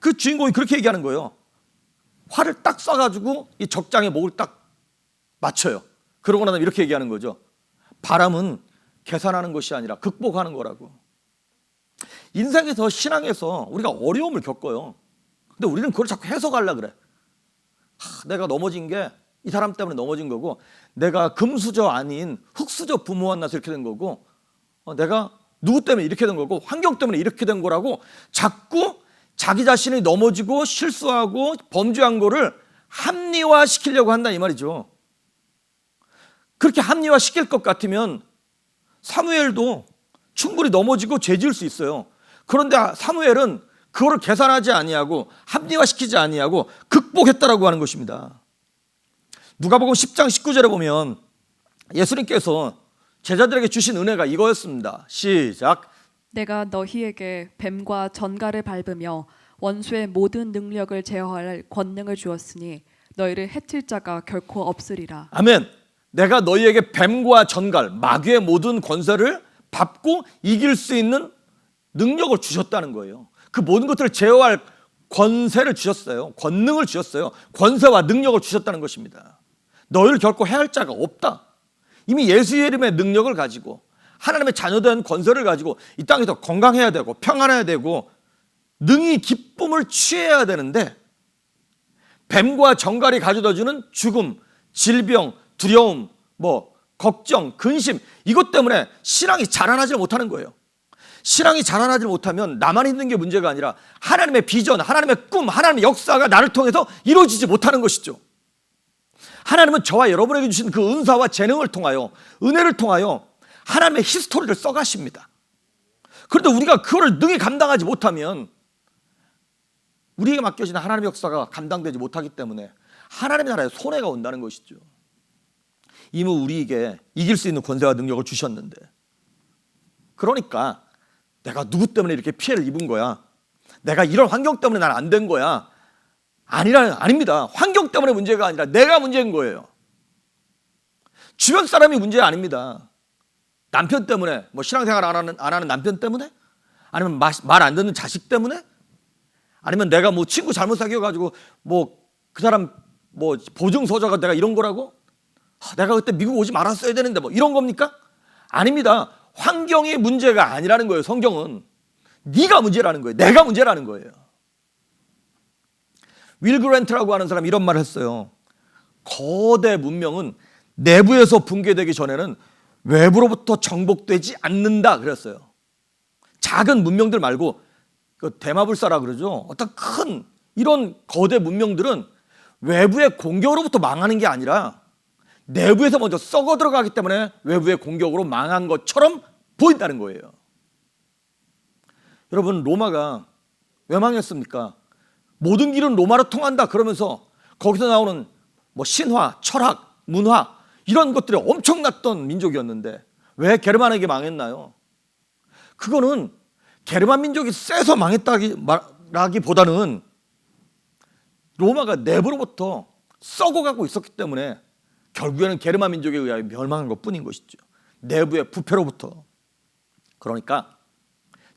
그 주인공이 그렇게 얘기하는 거예요. 활을 딱 쏴가지고 이 적장의 목을 딱 맞춰요. 그러고 나면 이렇게 얘기하는 거죠. 바람은 계산하는 것이 아니라 극복하는 거라고. 인생에서 신앙에서 우리가 어려움을 겪어요. 근데 우리는 그걸 자꾸 해석하려고 그래. 내가 넘어진 게 이 사람 때문에 넘어진 거고 내가 금수저 아닌 흙수저 부모 만나서 이렇게 된 거고 내가 누구 때문에 이렇게 된 거고 환경 때문에 이렇게 된 거라고 자꾸 자기 자신이 넘어지고 실수하고 범죄한 거를 합리화시키려고 한다 이 말이죠. 그렇게 합리화시킬 것 같으면 사무엘도 충분히 넘어지고 죄 지을 수 있어요. 그런데 사무엘은 그거를 계산하지 아니하고 합리화시키지 아니하고 극복했다라고 하는 것입니다. 누가복음 10장 19절에 보면 예수님께서 제자들에게 주신 은혜가 이거였습니다. 시작. 내가 너희에게 뱀과 전갈을 밟으며 원수의 모든 능력을 제어할 권능을 주었으니 너희를 해칠 자가 결코 없으리라. 아멘. 내가 너희에게 뱀과 전갈, 마귀의 모든 권세를 밟고 이길 수 있는 능력을 주셨다는 거예요. 그 모든 것들을 제어할 권세를 주셨어요. 권능을 주셨어요. 권세와 능력을 주셨다는 것입니다. 너희를 결코 해할 자가 없다. 이미 예수의 이름의 능력을 가지고 하나님의 자녀된 권세를 가지고 이 땅에서 건강해야 되고 평안해야 되고 능히 기쁨을 취해야 되는데 뱀과 전갈이 가져다주는 죽음, 질병, 두려움, 걱정, 근심 이것 때문에 신앙이 자라나지 못하는 거예요. 신앙이 자라나지 못하면 나만 있는 게 문제가 아니라 하나님의 비전, 하나님의 꿈, 하나님의 역사가 나를 통해서 이루어지지 못하는 것이죠. 하나님은 저와 여러분에게 주신 그 은사와 재능을 통하여 은혜를 통하여 하나님의 히스토리를 써가십니다. 그런데 우리가 그거를 능히 감당하지 못하면 우리에게 맡겨진 하나님의 역사가 감당되지 못하기 때문에 하나님의 나라에 손해가 온다는 것이죠. 이미 우리에게 이길 수 있는 권세와 능력을 주셨는데 그러니까 내가 누구 때문에 이렇게 피해를 입은 거야? 내가 이런 환경 때문에 난 안 된 거야? 아닙니다. 환경 때문에 문제가 아니라 내가 문제인 거예요. 주변 사람이 문제 아닙니다. 남편 때문에 신앙생활 안 하는 남편 때문에? 아니면 말 안 듣는 자식 때문에? 아니면 내가 친구 잘못 사귀어가지고 그 사람 뭐 보증서자가 내가 이런 거라고? 내가 그때 미국 오지 말았어야 되는데 뭐 이런 겁니까? 아닙니다. 환경이 문제가 아니라는 거예요. 성경은 네가 문제라는 거예요. 내가 문제라는 거예요. 윌 그랜트라고 하는 사람이 이런 말을 했어요. 거대 문명은 내부에서 붕괴되기 전에는 외부로부터 정복되지 않는다 그랬어요. 작은 문명들 말고 대마불사라 그러죠. 어떤 큰 이런 거대 문명들은 외부의 공격으로부터 망하는 게 아니라 내부에서 먼저 썩어 들어가기 때문에 외부의 공격으로 망한 것처럼 보인다는 거예요. 여러분, 로마가 왜 망했습니까? 모든 길은 로마로 통한다 그러면서 거기서 나오는 뭐 신화, 철학, 문화 이런 것들이 엄청났던 민족이었는데 왜 게르만에게 망했나요? 그거는 게르만 민족이 세서 망했다기보다는 로마가 내부로부터 썩어가고 있었기 때문에 결국에는 게르만 민족에 의하여 멸망한 것뿐인 것이죠. 내부의 부패로부터. 그러니까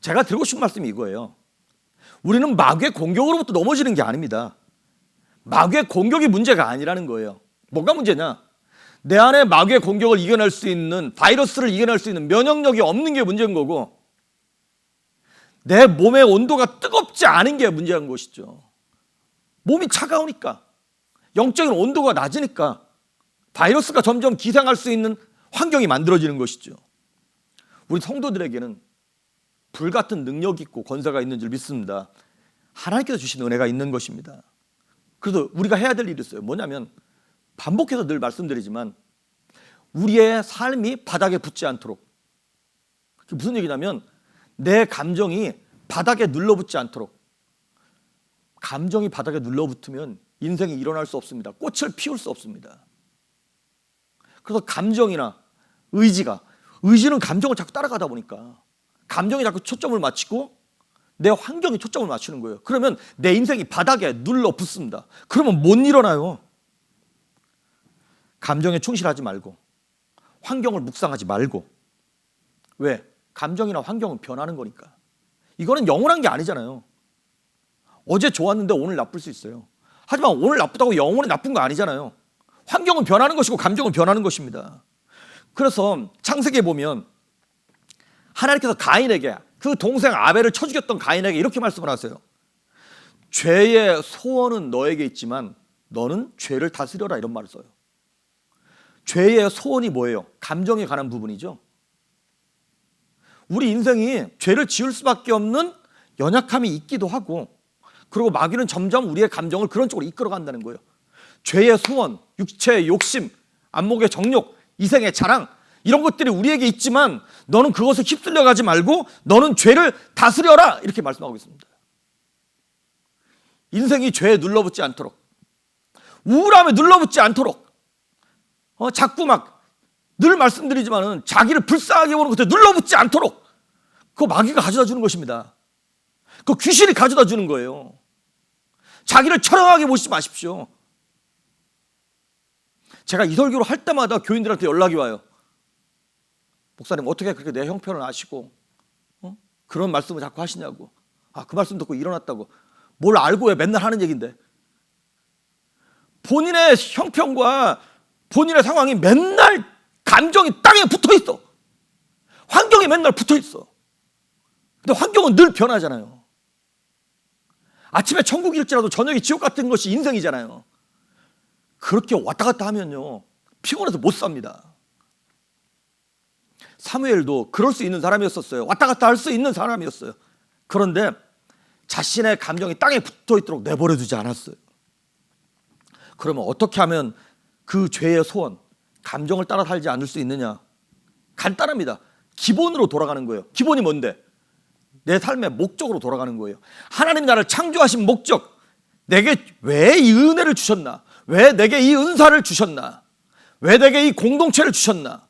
제가 드리고 싶은 말씀이 이거예요. 우리는 마귀의 공격으로부터 넘어지는 게 아닙니다. 마귀의 공격이 문제가 아니라는 거예요. 뭐가 문제냐? 내 안에 마귀의 공격을 이겨낼 수 있는, 바이러스를 이겨낼 수 있는 면역력이 없는 게 문제인 거고, 내 몸의 온도가 뜨겁지 않은 게 문제인 것이죠. 몸이 차가우니까, 영적인 온도가 낮으니까 바이러스가 점점 기생할 수 있는 환경이 만들어지는 것이죠. 우리 성도들에게는 불같은 능력이 있고 권세가 있는 줄 믿습니다. 하나님께서 주신 은혜가 있는 것입니다. 그래서 우리가 해야 될 일이 있어요. 뭐냐면 반복해서 늘 말씀드리지만 우리의 삶이 바닥에 붙지 않도록, 그게 무슨 얘기냐면 내 감정이 바닥에 눌러붙지 않도록. 감정이 바닥에 눌러붙으면 인생이 일어날 수 없습니다. 꽃을 피울 수 없습니다. 그래서 감정이나 의지는 감정을 자꾸 따라가다 보니까 감정이 자꾸 초점을 맞추고 내 환경이 초점을 맞추는 거예요. 그러면 내 인생이 바닥에 눌러붙습니다. 그러면 못 일어나요. 감정에 충실하지 말고 환경을 묵상하지 말고. 왜? 감정이나 환경은 변하는 거니까. 이거는 영원한 게 아니잖아요. 어제 좋았는데 오늘 나쁠 수 있어요. 하지만 오늘 나쁘다고 영원히 나쁜 거 아니잖아요. 환경은 변하는 것이고 감정은 변하는 것입니다. 그래서 창세기에 보면 하나님께서 가인에게, 그 동생 아벨을 쳐 죽였던 가인에게 이렇게 말씀을 하세요. 죄의 소원은 너에게 있지만 너는 죄를 다스려라, 이런 말을 써요. 죄의 소원이 뭐예요? 감정에 관한 부분이죠. 우리 인생이 죄를 지을 수밖에 없는 연약함이 있기도 하고, 그리고 마귀는 점점 우리의 감정을 그런 쪽으로 이끌어간다는 거예요. 죄의 소원, 육체의 욕심, 안목의 정욕, 이생의 자랑, 이런 것들이 우리에게 있지만 너는 그것에 휩쓸려 가지 말고 너는 죄를 다스려라, 이렇게 말씀하고 있습니다. 인생이 죄에 눌러붙지 않도록, 우울함에 눌러붙지 않도록, 자꾸 막 늘 말씀드리지만은 자기를 불쌍하게 보는 것에 눌러붙지 않도록, 그거 마귀가 가져다 주는 것입니다. 그거 귀신이 가져다 주는 거예요. 자기를 처량하게 보시지 마십시오. 제가 이 설교를 할 때마다 교인들한테 연락이 와요. 목사님, 어떻게 그렇게 내 형편을 아시고 그런 말씀을 자꾸 하시냐고. 그 말씀 듣고 일어났다고. 뭘 알고 왜 맨날 하는 얘기인데. 본인의 형편과 본인의 상황이 맨날 감정이 땅에 붙어 있어. 환경이 맨날 붙어 있어. 근데 환경은 늘 변하잖아요. 아침에 천국일지라도 저녁에 지옥 같은 것이 인생이잖아요. 그렇게 왔다 갔다 하면요, 피곤해서 못 삽니다. 사무엘도 그럴 수 있는 사람이었어요. 왔다 갔다 할 수 있는 사람이었어요. 그런데 자신의 감정이 땅에 붙어 있도록 내버려 두지 않았어요. 그러면 어떻게 하면 그 죄의 소원, 감정을 따라 살지 않을 수 있느냐? 간단합니다. 기본으로 돌아가는 거예요. 기본이 뭔데? 내 삶의 목적으로 돌아가는 거예요. 하나님 나를 창조하신 목적, 내게 왜 이 은혜를 주셨나? 왜 내게 이 은사를 주셨나? 왜 내게 이 공동체를 주셨나?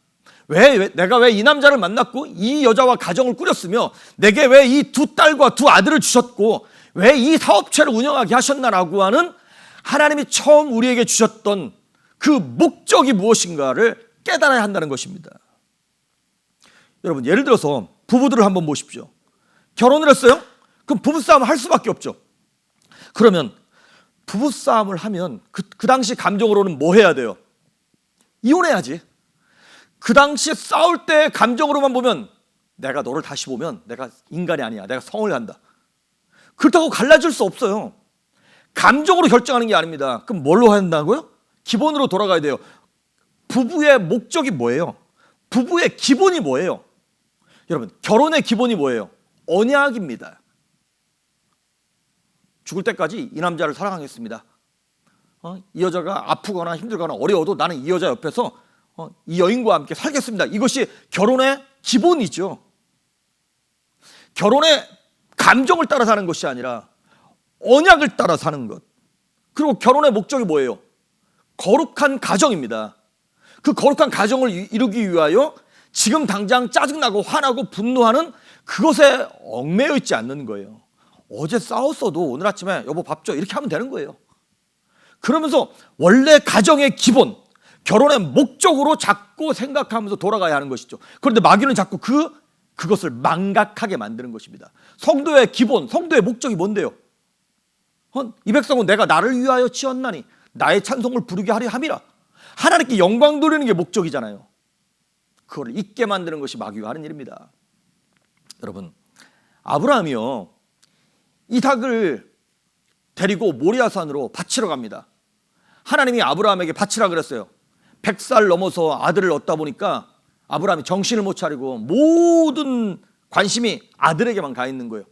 내가 왜 이 남자를 만났고 이 여자와 가정을 꾸렸으며 내게 왜 이 두 딸과 두 아들을 주셨고 왜 이 사업체를 운영하게 하셨나라고 하는 하나님이 처음 우리에게 주셨던 그 목적이 무엇인가를 깨달아야 한다는 것입니다. 여러분, 예를 들어서 부부들을 한번 보십시오. 결혼을 했어요? 그럼 부부싸움 할 수밖에 없죠. 그러면 부부싸움을 하면 그 당시 감정으로는 뭐 해야 돼요? 이혼해야지. 그 당시에 싸울 때 감정으로만 보면 내가 너를 다시 보면 내가 인간이 아니야. 내가 성을 한다. 그렇다고 갈라질 수 없어요. 감정으로 결정하는 게 아닙니다. 그럼 뭘로 한다고요? 기본으로 돌아가야 돼요. 부부의 목적이 뭐예요? 부부의 기본이 뭐예요? 여러분, 결혼의 기본이 뭐예요? 언약입니다. 죽을 때까지 이 남자를 사랑하겠습니다. 이 여자가 아프거나 힘들거나 어려워도 나는 이 여자 옆에서 이 여인과 함께 살겠습니다. 이것이 결혼의 기본이죠. 결혼의 감정을 따라 사는 것이 아니라 언약을 따라 사는 것. 그리고 결혼의 목적이 뭐예요? 거룩한 가정입니다. 그 거룩한 가정을 이루기 위하여 지금 당장 짜증나고 화나고 분노하는 그것에 얽매여 있지 않는 거예요. 어제 싸웠어도 오늘 아침에 여보 밥 줘 이렇게 하면 되는 거예요. 그러면서 원래 가정의 기본, 결혼의 목적으로 자꾸 생각하면서 돌아가야 하는 것이죠. 그런데 마귀는 자꾸 그것을 망각하게 만드는 것입니다. 성도의 기본, 성도의 목적이 뭔데요? 이 백성은 내가 나를 위하여 지었나니 나의 찬송을 부르게 하려 함이라. 하나님께 영광 돌리는 게 목적이잖아요. 그걸 잊게 만드는 것이 마귀가 하는 일입니다. 여러분, 아브라함이요, 이삭을 데리고 모리아산으로 바치러 갑니다. 하나님이 아브라함에게 바치라 그랬어요. 100살 넘어서 아들을 얻다 보니까 아브라함이 정신을 못 차리고 모든 관심이 아들에게만 가 있는 거예요.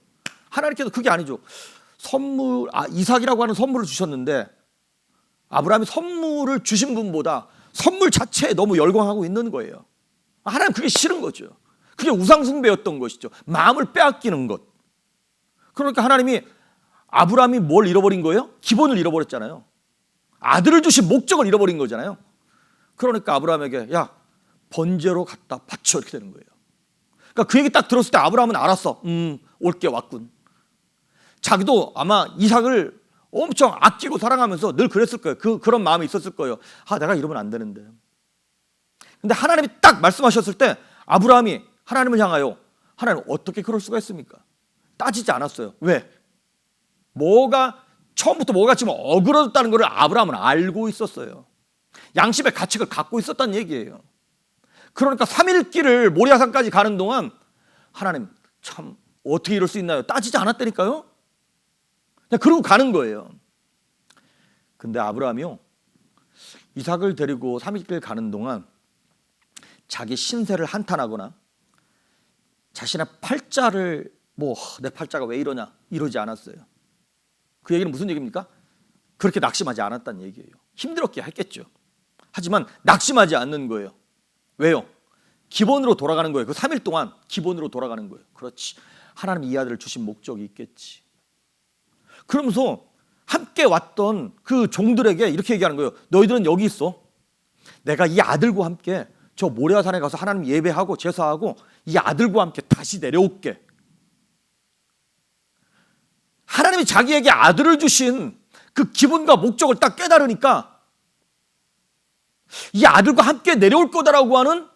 하나님께서 그게 아니죠. 이삭이라고 하는 선물을 주셨는데 아브라함이 선물을 주신 분보다 선물 자체에 너무 열광하고 있는 거예요. 하나님 그게 싫은 거죠. 그게 우상숭배였던 것이죠. 마음을 빼앗기는 것. 그러니까 하나님이 아브라함이 뭘 잃어버린 거예요? 기본을 잃어버렸잖아요. 아들을 주신 목적을 잃어버린 거잖아요. 그러니까 아브라함에게 야 번제로 갖다 바쳐 이렇게 되는 거예요. 그러니까 그 얘기 딱 들었을 때 아브라함은 알았어. 올게 왔군. 자기도 아마 이삭을 엄청 아끼고 사랑하면서 늘 그랬을 거예요. 그런 마음이 있었을 거예요. 내가 이러면 안 되는데. 근데 하나님이 딱 말씀하셨을 때 아브라함이 하나님을 향하여 하나님 어떻게 그럴 수가 있습니까? 따지지 않았어요. 왜? 처음부터 뭐가 지금 어그러졌다는 것을 아브라함은 알고 있었어요. 양심의 가책을 갖고 있었다는 얘기예요. 그러니까 3일 길을 모리아산까지 가는 동안 하나님 참 어떻게 이럴 수 있나요? 따지지 않았다니까요. 그냥 그러고 가는 거예요. 근데 아브라함이요, 이삭을 데리고 3일 길 가는 동안 자기 신세를 한탄하거나 자신의 팔자를 내 팔자가 왜 이러냐 이러지 않았어요. 그 얘기는 무슨 얘기입니까? 그렇게 낙심하지 않았다는 얘기예요. 힘들었게 했겠죠. 하지만 낙심하지 않는 거예요. 왜요? 기본으로 돌아가는 거예요. 그 3일 동안 기본으로 돌아가는 거예요. 그렇지. 하나님이 이 아들을 주신 목적이 있겠지. 그러면서 함께 왔던 그 종들에게 이렇게 얘기하는 거예요. 너희들은 여기 있어. 내가 이 아들과 함께 저 모리아산에 가서 하나님 예배하고 제사하고 이 아들과 함께 다시 내려올게. 하나님이 자기에게 아들을 주신 그 기본과 목적을 딱 깨달으니까 이 아들과 함께 내려올 거다라고 하는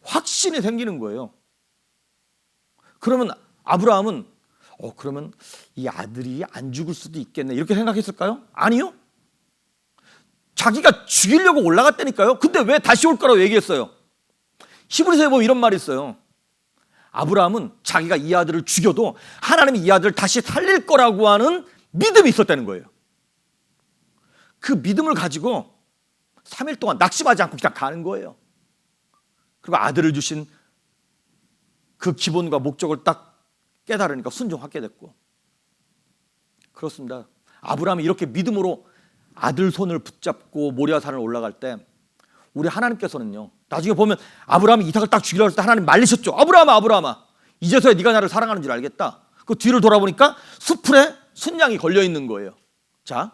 확신이 생기는 거예요. 그러면 아브라함은 그러면 이 아들이 안 죽을 수도 있겠네 이렇게 생각했을까요? 아니요. 자기가 죽이려고 올라갔다니까요. 근데 왜 다시 올 거라고 얘기했어요? 히브리서에 보면 이런 말이 있어요. 아브라함은 자기가 이 아들을 죽여도 하나님이 이 아들을 다시 살릴 거라고 하는 믿음이 있었다는 거예요. 그 믿음을 가지고 3일 동안 낙심하지 않고 그냥 가는 거예요. 그리고 아들을 주신 그 기본과 목적을 딱 깨달으니까 순종하게 됐고. 그렇습니다. 아브라함이 이렇게 믿음으로 아들 손을 붙잡고 모리아산을 올라갈 때 우리 하나님께서는요, 나중에 보면 아브라함이 이삭을 딱 죽이려고 할 때 하나님 말리셨죠. 아브라함아 이제서야 네가 나를 사랑하는 줄 알겠다. 그 뒤를 돌아보니까 수풀에 순양이 걸려 있는 거예요. 자,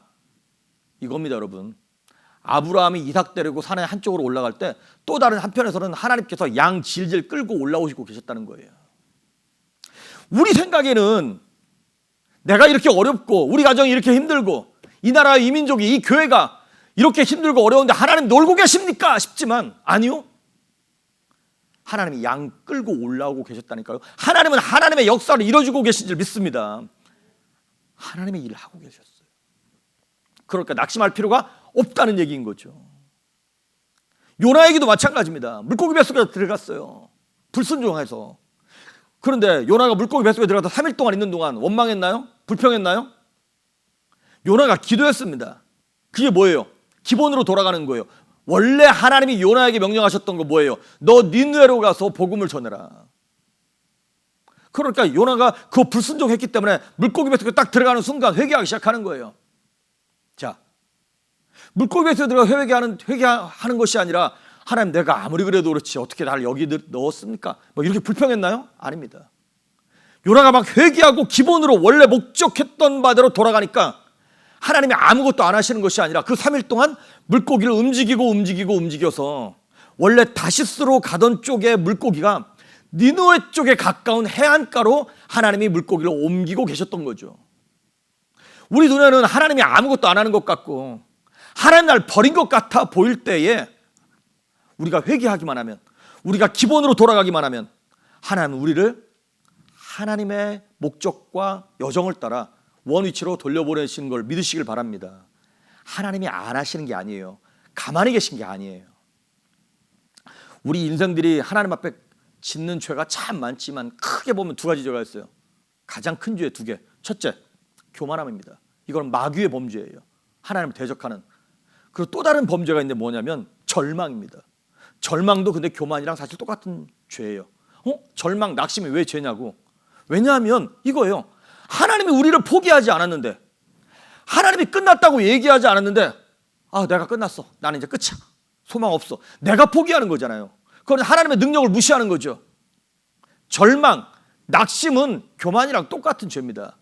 이겁니다 여러분. 아브라함이 이삭 데리고 산의 한쪽으로 올라갈 때 또 다른 한편에서는 하나님께서 양 질질 끌고 올라오시고 계셨다는 거예요. 우리 생각에는 내가 이렇게 어렵고 우리 가정이 이렇게 힘들고 이 나라의 이 민족이 이 교회가 이렇게 힘들고 어려운데 하나님 놀고 계십니까? 싶지만 아니요. 하나님이 양 끌고 올라오고 계셨다니까요. 하나님은 하나님의 역사를 이뤄주고 계신 줄 믿습니다. 하나님의 일을 하고 계셨어요. 그러니까 낙심할 필요가 없다는 얘기인 거죠. 요나에게도 마찬가지입니다. 물고기 뱃속에 들어갔어요. 불순종해서. 그런데 요나가 물고기 뱃속에 들어가서 3일 동안 있는 동안 원망했나요? 불평했나요? 요나가 기도했습니다. 그게 뭐예요? 기본으로 돌아가는 거예요. 원래 하나님이 요나에게 명령하셨던 거 뭐예요? 너 니느웨로 가서 복음을 전해라. 그러니까 요나가 그 불순종했기 때문에 물고기 뱃속에 딱 들어가는 순간 회개하기 시작하는 거예요. 자, 물고기 뱃속에 들어가 회개하는 것이 아니라 하나님, 내가 아무리 그래도 그렇지 어떻게 나를 여기 넣었습니까? 뭐 이렇게 불평했나요? 아닙니다. 요나가 막 회개하고 기본으로 원래 목적했던 바대로 돌아가니까 하나님이 아무것도 안 하시는 것이 아니라 그 3일 동안 물고기를 움직여서 원래 다시스로 가던 쪽의 물고기가 니느웨 쪽에 가까운 해안가로 하나님이 물고기를 옮기고 계셨던 거죠. 우리 눈에는 하나님이 아무것도 안 하는 것 같고 하나님 날 버린 것 같아 보일 때에 우리가 회개하기만 하면, 우리가 기본으로 돌아가기만 하면 하나님은 우리를 하나님의 목적과 여정을 따라 원위치로 돌려보내시는 걸 믿으시길 바랍니다. 하나님이 안 하시는 게 아니에요. 가만히 계신 게 아니에요. 우리 인생들이 하나님 앞에 짓는 죄가 참 많지만 크게 보면 두 가지 죄가 있어요. 가장 큰 죄 두 개. 첫째, 교만함입니다. 이건 마귀의 범죄예요. 하나님을 대적하는. 그리고 또 다른 범죄가 있는데 뭐냐면 절망입니다. 절망도 근데 교만이랑 사실 똑같은 죄예요. 절망, 낙심이 왜 죄냐고. 왜냐하면 이거예요. 하나님이 우리를 포기하지 않았는데, 하나님이 끝났다고 얘기하지 않았는데, 내가 끝났어, 나는 이제 끝이야, 소망 없어, 내가 포기하는 거잖아요. 그건 하나님의 능력을 무시하는 거죠. 절망, 낙심은 교만이랑 똑같은 죄입니다.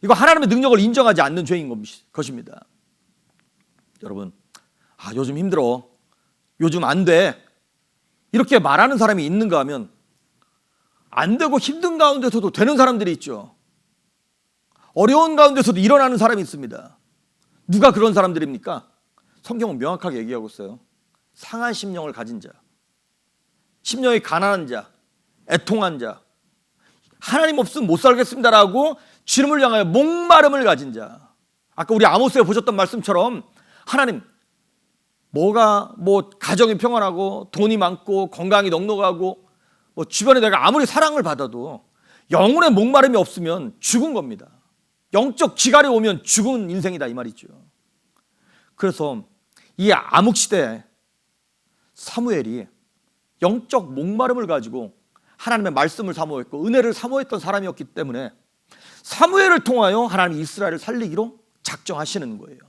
이거 하나님의 능력을 인정하지 않는 죄인 것입니다. 여러분, 요즘 힘들어, 요즘 안 돼, 이렇게 말하는 사람이 있는가 하면 안 되고 힘든 가운데서도 되는 사람들이 있죠. 어려운 가운데서도 일어나는 사람이 있습니다. 누가 그런 사람들입니까? 성경은 명확하게 얘기하고 있어요. 상한 심령을 가진 자, 심령이 가난한 자, 애통한 자, 하나님 없으면 못 살겠습니다라고 주님을 향하여 목마름을 가진 자. 아까 우리 아모스에 보셨던 말씀처럼 하나님, 가정이 평안하고 돈이 많고 건강이 넉넉하고 주변에 내가 아무리 사랑을 받아도 영혼의 목마름이 없으면 죽은 겁니다. 영적 지갈이 오면 죽은 인생이다 이 말이죠. 그래서 이 암흑시대에 사무엘이 영적 목마름을 가지고 하나님의 말씀을 사모했고 은혜를 사모했던 사람이었기 때문에 사무엘을 통하여 하나님이 이스라엘을 살리기로 작정하시는 거예요.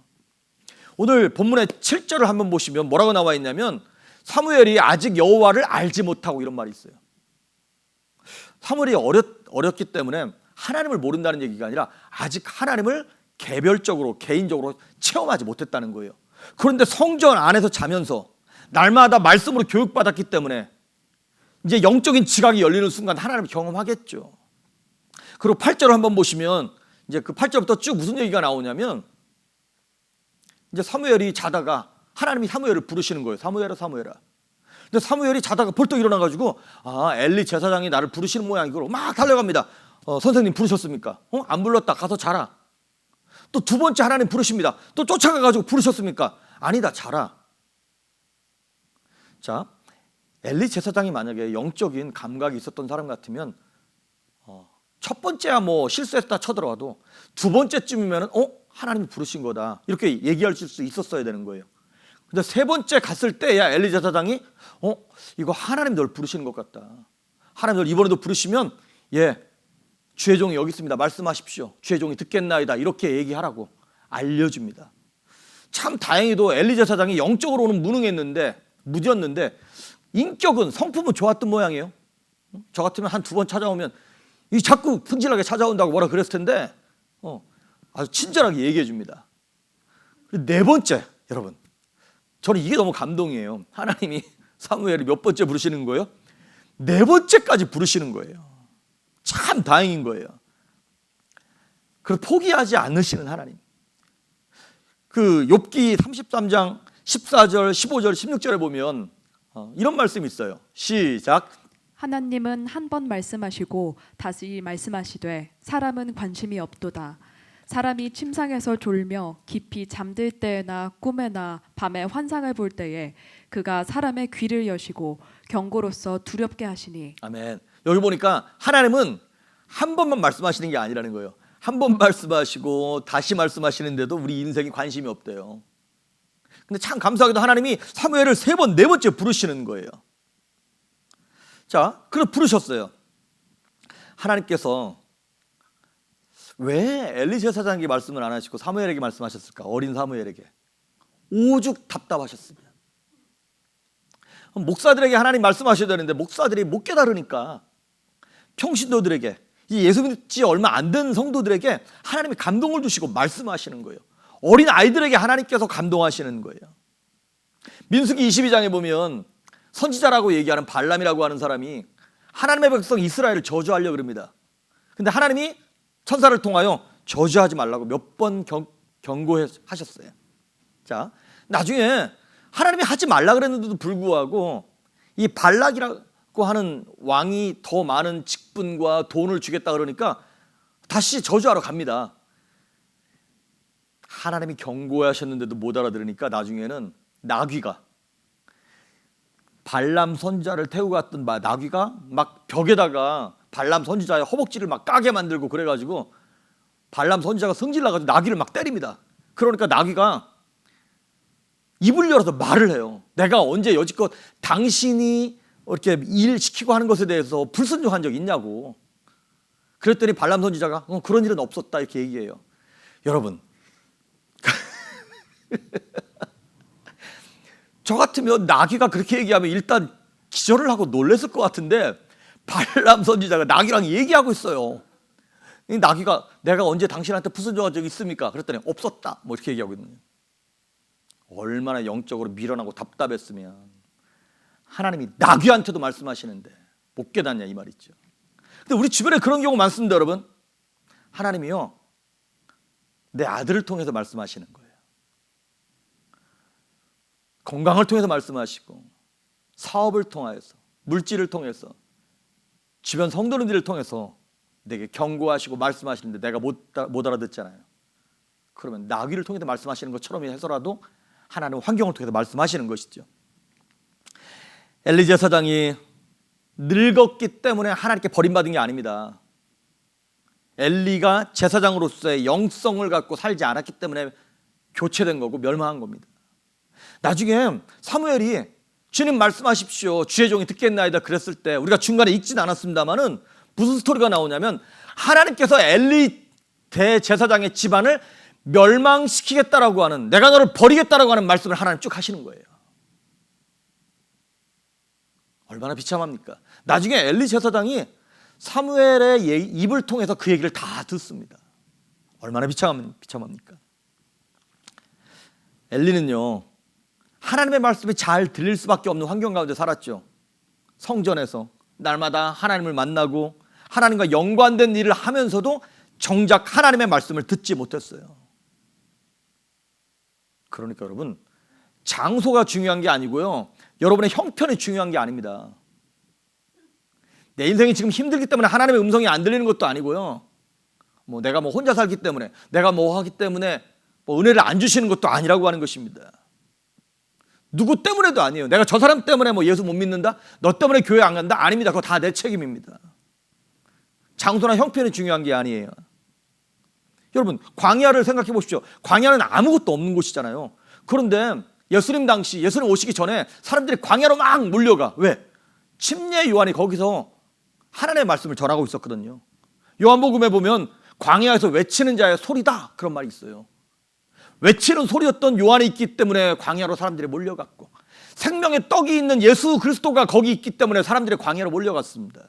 오늘 본문의 7절을 한번 보시면 뭐라고 나와 있냐면 사무엘이 아직 여호와를 알지 못하고 이런 말이 있어요. 사무엘이 어렸기 때문에 하나님을 모른다는 얘기가 아니라 아직 하나님을 개별적으로 개인적으로 체험하지 못했다는 거예요. 그런데 성전 안에서 자면서 날마다 말씀으로 교육받았기 때문에 이제 영적인 지각이 열리는 순간 하나님을 경험하겠죠. 그리고 8절을 한번 보시면 이제 그 8절부터 쭉 무슨 얘기가 나오냐면 이제 사무엘이 자다가 하나님이 사무엘을 부르시는 거예요. 사무엘아, 사무엘아. 근데 사무엘이 자다가 벌떡 일어나가지고 엘리 제사장이 나를 부르시는 모양이고 막 달려갑니다. 선생님 부르셨습니까? 안 불렀다. 가서 자라. 또 두 번째 하나님 부르십니다. 또 쫓아가가지고 부르셨습니까? 아니다. 자라. 자, 엘리 제사장이 만약에 영적인 감각이 있었던 사람 같으면 첫 번째야 실수했다 쳐들어와도 두 번째쯤이면 하나님이 부르신 거다 이렇게 얘기할 수 있었어야 되는 거예요. 근데 세 번째 갔을 때야 엘리 제사장이 이거 하나님 널 부르시는 것 같다. 하나님 널 이번에도 부르시면 주의 종이 여기 있습니다. 말씀하십시오. 주의 종이 듣겠나이다. 이렇게 얘기하라고 알려줍니다. 참 다행히도 엘리 제사장이 영적으로는 무디었는데 인격은 성품은 좋았던 모양이에요. 저 같으면 한 두 번 찾아오면 이 자꾸 분질하게 찾아온다고 뭐라 그랬을 텐데 아주 친절하게 얘기해 줍니다. 네 번째, 여러분, 저는 이게 너무 감동이에요. 하나님이 사무엘이 몇 번째 부르시는 거예요? 네 번째까지 부르시는 거예요. 참 다행인 거예요. 그래서 포기하지 않으시는 하나님. 그 욥기 33장 14절, 15절, 16절에 보면 이런 말씀이 있어요. 시작. 하나님은 한 번 말씀하시고 다시 말씀하시되 사람은 관심이 없도다. 사람이 침상에서 졸며 깊이 잠들 때나 꿈에나 밤에 환상을 볼 때에 그가 사람의 귀를 여시고 경고로서 두렵게 하시니. 아멘. 여기 보니까 하나님은 한 번만 말씀하시는 게 아니라는 거예요. 한 번 말씀하시고 다시 말씀하시는데도 우리 인생에 관심이 없대요. 근데 참 감사하게도 하나님이 사무엘을 3번, 4번째 부르시는 거예요. 자, 그래 부르셨어요. 하나님께서 왜 엘리 제사장에게 말씀을 안 하시고 사무엘에게 말씀하셨을까? 어린 사무엘에게. 오죽 답답하셨습니다. 목사들에게 하나님 말씀하셔야 되는데 목사들이 못 깨달으니까 평신도들에게, 이 예수 믿지 얼마 안 된 성도들에게 하나님이 감동을 주시고 말씀하시는 거예요. 어린 아이들에게 하나님께서 감동하시는 거예요. 민수기 22장에 보면 선지자라고 얘기하는 발람이라고 하는 사람이 하나님의 백성 이스라엘을 저주하려고 그럽니다. 근데 하나님이 천사를 통하여 저주하지 말라고 몇 번 경고하셨어요. 자, 나중에 하나님이 하지 말라 그랬는데도 불구하고 이 발락이라고 하는 왕이 더 많은 직분과 돈을 주겠다 그러니까 다시 저주하러 갑니다. 하나님이 경고하셨는데도 못 알아들으니까 나중에는 나귀가, 발람 선지자를 태우고 갔던 나귀가 막 벽에다가 발람 선지자의 허벅지를 막 까게 만들고 그래가지고 발람 선지자가 성질 나가지고 나귀를 막 때립니다. 그러니까 나귀가 입을 열어서 말을 해요. 내가 언제 여지껏 당신이 이렇게 일 시키고 하는 것에 대해서 불순종한 적 있냐고. 그랬더니 발람 선지자가 그런 일은 없었다 이렇게 얘기해요. 여러분, 저 같으면 나귀가 그렇게 얘기하면 일단 기절을 하고 놀랬을 것 같은데 발람 선지자가 나귀랑 얘기하고 있어요. 이 나귀가 내가 언제 당신한테 불순종한 적이 있습니까? 그랬더니 없었다 뭐 이렇게 얘기하고 있는 거예요. 얼마나 영적으로 미련하고 답답했으면 하나님이 나귀한테도 말씀하시는데 못 깨닫냐 이 말이죠. 근데 우리 주변에 그런 경우 많습니다. 여러분, 하나님이요 내 아들을 통해서 말씀하시는 거예요. 건강을 통해서 말씀하시고 사업을 통해서, 물질을 통해서, 주변 성도님들을 통해서 내게 경고하시고 말씀하시는데 내가 못 알아듣잖아요. 그러면 나귀를 통해서 말씀하시는 것처럼 해서라도 하나님은 환경을 통해서 말씀하시는 것이죠. 엘리 제사장이 늙었기 때문에 하나님께 버림받은 게 아닙니다. 엘리가 제사장으로서의 영성을 갖고 살지 않았기 때문에 교체된 거고 멸망한 겁니다. 나중에 사무엘이 주님 말씀하십시오, 주의 종이 듣겠나이다 그랬을 때 우리가 중간에 읽진 않았습니다만은 무슨 스토리가 나오냐면 하나님께서 엘리 대제사장의 집안을 멸망시키겠다라고 하는, 내가 너를 버리겠다라고 하는 말씀을 하나님 쭉 하시는 거예요. 얼마나 비참합니까? 나중에 엘리 제사장이 사무엘의 입을 통해서 그 얘기를 다 듣습니다. 얼마나 비참합니까? 엘리는요 하나님의 말씀이 잘 들릴 수밖에 없는 환경 가운데 살았죠. 성전에서 날마다 하나님을 만나고 하나님과 연관된 일을 하면서도 정작 하나님의 말씀을 듣지 못했어요. 그러니까 여러분, 장소가 중요한 게 아니고요 여러분의 형편이 중요한 게 아닙니다. 내 인생이 지금 힘들기 때문에 하나님의 음성이 안 들리는 것도 아니고요 내가 혼자 살기 때문에, 내가 하기 때문에 은혜를 안 주시는 것도 아니라고 하는 것입니다. 누구 때문에도 아니에요. 내가 저 사람 때문에 예수 못 믿는다? 너 때문에 교회 안 간다? 아닙니다. 그거 다 내 책임입니다. 장소나 형편이 중요한 게 아니에요. 여러분, 광야를 생각해 보십시오. 광야는 아무것도 없는 곳이잖아요. 그런데 예수님 당시, 예수님 오시기 전에 사람들이 광야로 막 몰려가. 왜? 침례 요한이 거기서 하나님의 말씀을 전하고 있었거든요. 요한복음에 보면 광야에서 외치는 자의 소리다 그런 말이 있어요. 외치는 소리였던 요한이 있기 때문에 광야로 사람들이 몰려갔고, 생명의 떡이 있는 예수 그리스도가 거기 있기 때문에 사람들이 광야로 몰려갔습니다.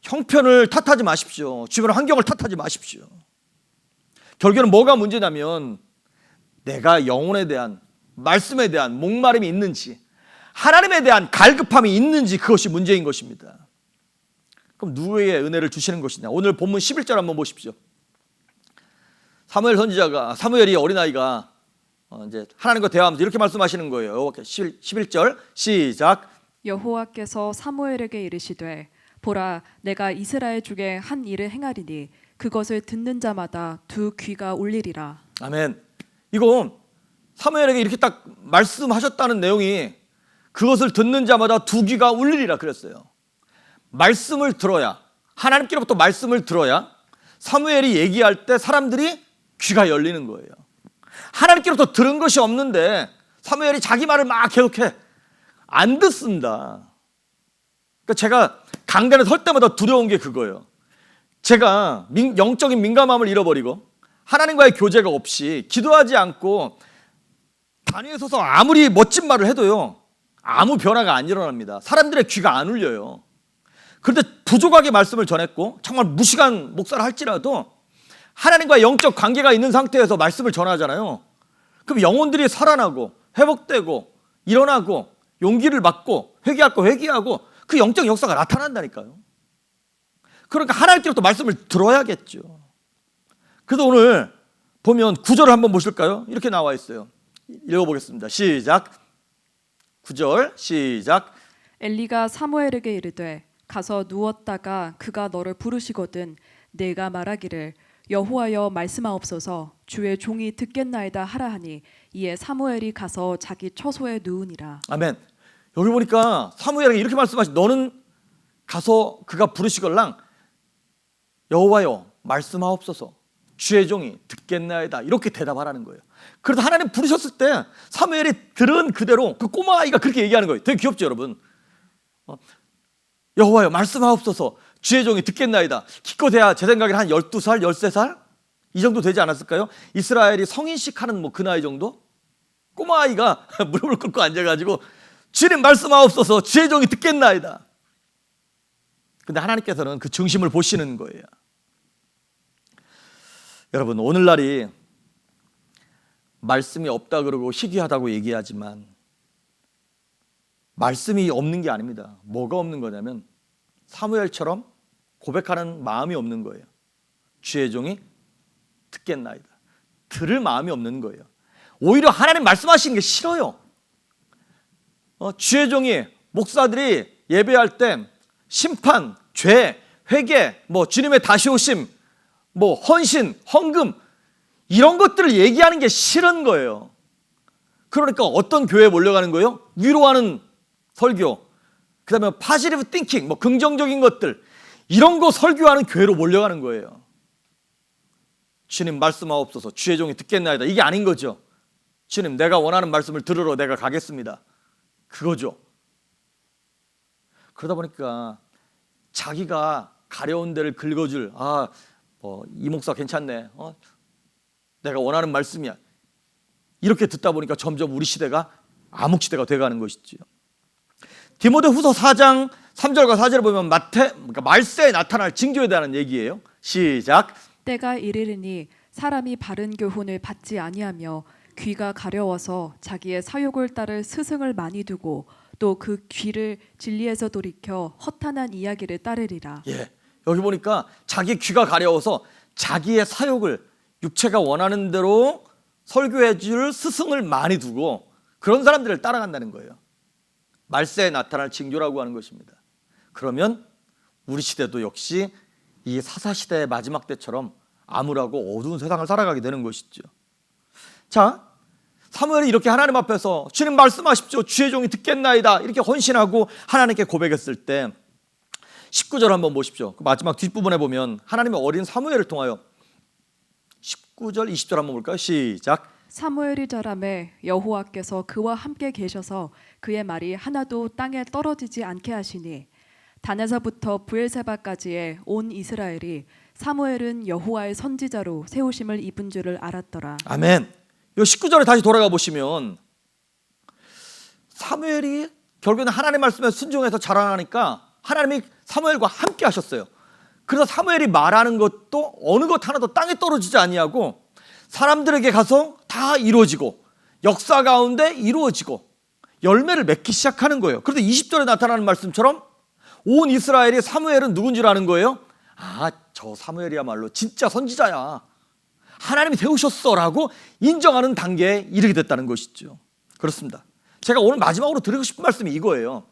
형편을 탓하지 마십시오. 주변 환경을 탓하지 마십시오. 결국에는 뭐가 문제냐면 내가 영혼에 대한, 말씀에 대한 목마름이 있는지, 하나님에 대한 갈급함이 있는지, 그것이 문제인 것입니다. 그럼 누구에게 은혜를 주시는 것이냐? 오늘 본문 11절 한번 보십시오. 사무엘이 어린아이가 이제 하나님과 대화하면서 이렇게 말씀하시는 거예요. 11절 시작. 여호와께서 사무엘에게 이르시되 보라, 내가 이스라엘 중에 한 일을 행하리니 그것을 듣는 자마다 두 귀가 울리리라. 아멘. 이거 사무엘에게 이렇게 딱 말씀하셨다는 내용이 그것을 듣는 자마다 두 귀가 울리리라 그랬어요. 말씀을 들어야, 하나님께로부터 말씀을 들어야 사무엘이 얘기할 때 사람들이 귀가 열리는 거예요. 하나님께로부터 들은 것이 없는데 사무엘이 자기 말을 막 계속해. 안 듣습니다. 그러니까 제가 강단에 설 때마다 두려운 게 그거예요. 제가 영적인 민감함을 잃어버리고 하나님과의 교제가 없이 기도하지 않고 단위에 서서 아무리 멋진 말을 해도요, 아무 변화가 안 일어납니다. 사람들의 귀가 안 울려요. 그런데 부족하게 말씀을 전했고 정말 무식한 목사를 할지라도 하나님과 영적 관계가 있는 상태에서 말씀을 전하잖아요. 그럼 영혼들이 살아나고 회복되고 일어나고 용기를 받고 회개할 거 회개하고 그 영적 역사가 나타난다니까요. 그러니까 하나님께로부터 말씀을 들어야겠죠. 그래서 오늘 보면 9절을 한번 보실까요? 이렇게 나와 있어요. 읽어보겠습니다. 시작. 9절 시작. 엘리가 사무엘에게 이르되 가서 누웠다가 그가 너를 부르시거든 내가 말하기를 여호와여 말씀하옵소서 주의 종이 듣겠나이다 하라 하니 이에 사무엘이 가서 자기 처소에 누우니라. 아멘. 여기 보니까 사무엘에게 이렇게 말씀하시. 너는 가서 그가 부르시걸랑 여호와여 말씀하옵소서 주의 종이 듣겠나이다 이렇게 대답하라는 거예요. 그래서 하나님 부르셨을 때 사무엘이 들은 그대로 그 꼬마 아이가 그렇게 얘기하는 거예요. 되게 귀엽죠 여러분. 여호와여 말씀하옵소서 주의 종이 듣겠나이다. 기껏해야 제 생각에는 한 12살 13살 이 정도 되지 않았을까요? 이스라엘이 성인식 하는 뭐 그 나이 정도? 꼬마 아이가 무릎을 꿇고 앉아가지고 주님 말씀하옵소서 주의 종이 듣겠나이다. 근데 하나님께서는 그 중심을 보시는 거예요. 여러분 오늘날이 말씀이 없다 그러고 희귀하다고 얘기하지만 말씀이 없는 게 아닙니다. 뭐가 없는 거냐면 사무엘처럼 고백하는 마음이 없는 거예요. 주의 종이 듣겠나이다. 들을 마음이 없는 거예요. 오히려 하나님 말씀하시는 게 싫어요. 주의 종이 목사들이 예배할 때 심판, 죄, 회개, 뭐 주님의 다시 오심, 뭐 헌신, 헌금 이런 것들을 얘기하는 게 싫은 거예요. 그러니까 어떤 교회에 몰려가는 거예요? 위로하는 설교, 그 다음에 파지티브 띵킹, 뭐 긍정적인 것들 이런 거 설교하는 교회로 몰려가는 거예요. 주님 말씀하옵소서 주의 종이 듣겠나이다. 이게 아닌 거죠. 주님 내가 원하는 말씀을 들으러 내가 가겠습니다. 그거죠. 그러다 보니까 자기가 가려운 데를 긁어줄 이 목사 괜찮네. 내가 원하는 말씀이야. 이렇게 듣다 보니까 점점 우리 시대가 암흑시대가 돼가는 것이죠. 디모데후서 4장 3절과 4절을 보면 그러니까 말세에 나타날 징조에 대한 얘기예요. 시작. 때가 이르리니 사람이 바른 교훈을 받지 아니하며 귀가 가려워서 자기의 사욕을 따를 스승을 많이 두고 또 그 귀를 진리에서 돌이켜 허탄한 이야기를 따르리라. 예, 여기 보니까 자기 귀가 가려워서 자기의 사욕을 육체가 원하는 대로 설교해 줄 스승을 많이 두고 그런 사람들을 따라간다는 거예요. 말세에 나타날 징조라고 하는 것입니다. 그러면 우리 시대도 역시 이 사사시대의 마지막 때처럼 암울하고 어두운 세상을 살아가게 되는 것이죠. 자, 사무엘이 이렇게 하나님 앞에서 주님 말씀하십시오 주의 종이 듣겠나이다 이렇게 헌신하고 하나님께 고백했을 때 19절 한번 보십시오. 그 마지막 뒷부분에 보면 하나님의 어린 사무엘을 통하여 19절 20절 한번 볼까요? 시작. 사무엘이 자라매 여호와께서 그와 함께 계셔서 그의 말이 하나도 땅에 떨어지지 않게 하시니 단에서부터 브엘세바까지의 온 이스라엘이 사무엘은 여호와의 선지자로 세우심을 입은 줄을 알았더라. 아멘. 이 19절에 다시 돌아가 보시면 사무엘이 결국에는 하나님 말씀에 순종해서 자라나니까 하나님이 사무엘과 함께 하셨어요. 그래서 사무엘이 말하는 것도 어느 것 하나도 땅에 떨어지지 아니하고 사람들에게 가서 다 이루어지고 역사 가운데 이루어지고 열매를 맺기 시작하는 거예요. 그래서 20절에 나타나는 말씀처럼 온 이스라엘이 사무엘은 누군지 아는 거예요. 저 사무엘이야말로 진짜 선지자야. 하나님이 세우셨어라고 인정하는 단계에 이르게 됐다는 것이죠. 그렇습니다. 제가 오늘 마지막으로 드리고 싶은 말씀이 이거예요.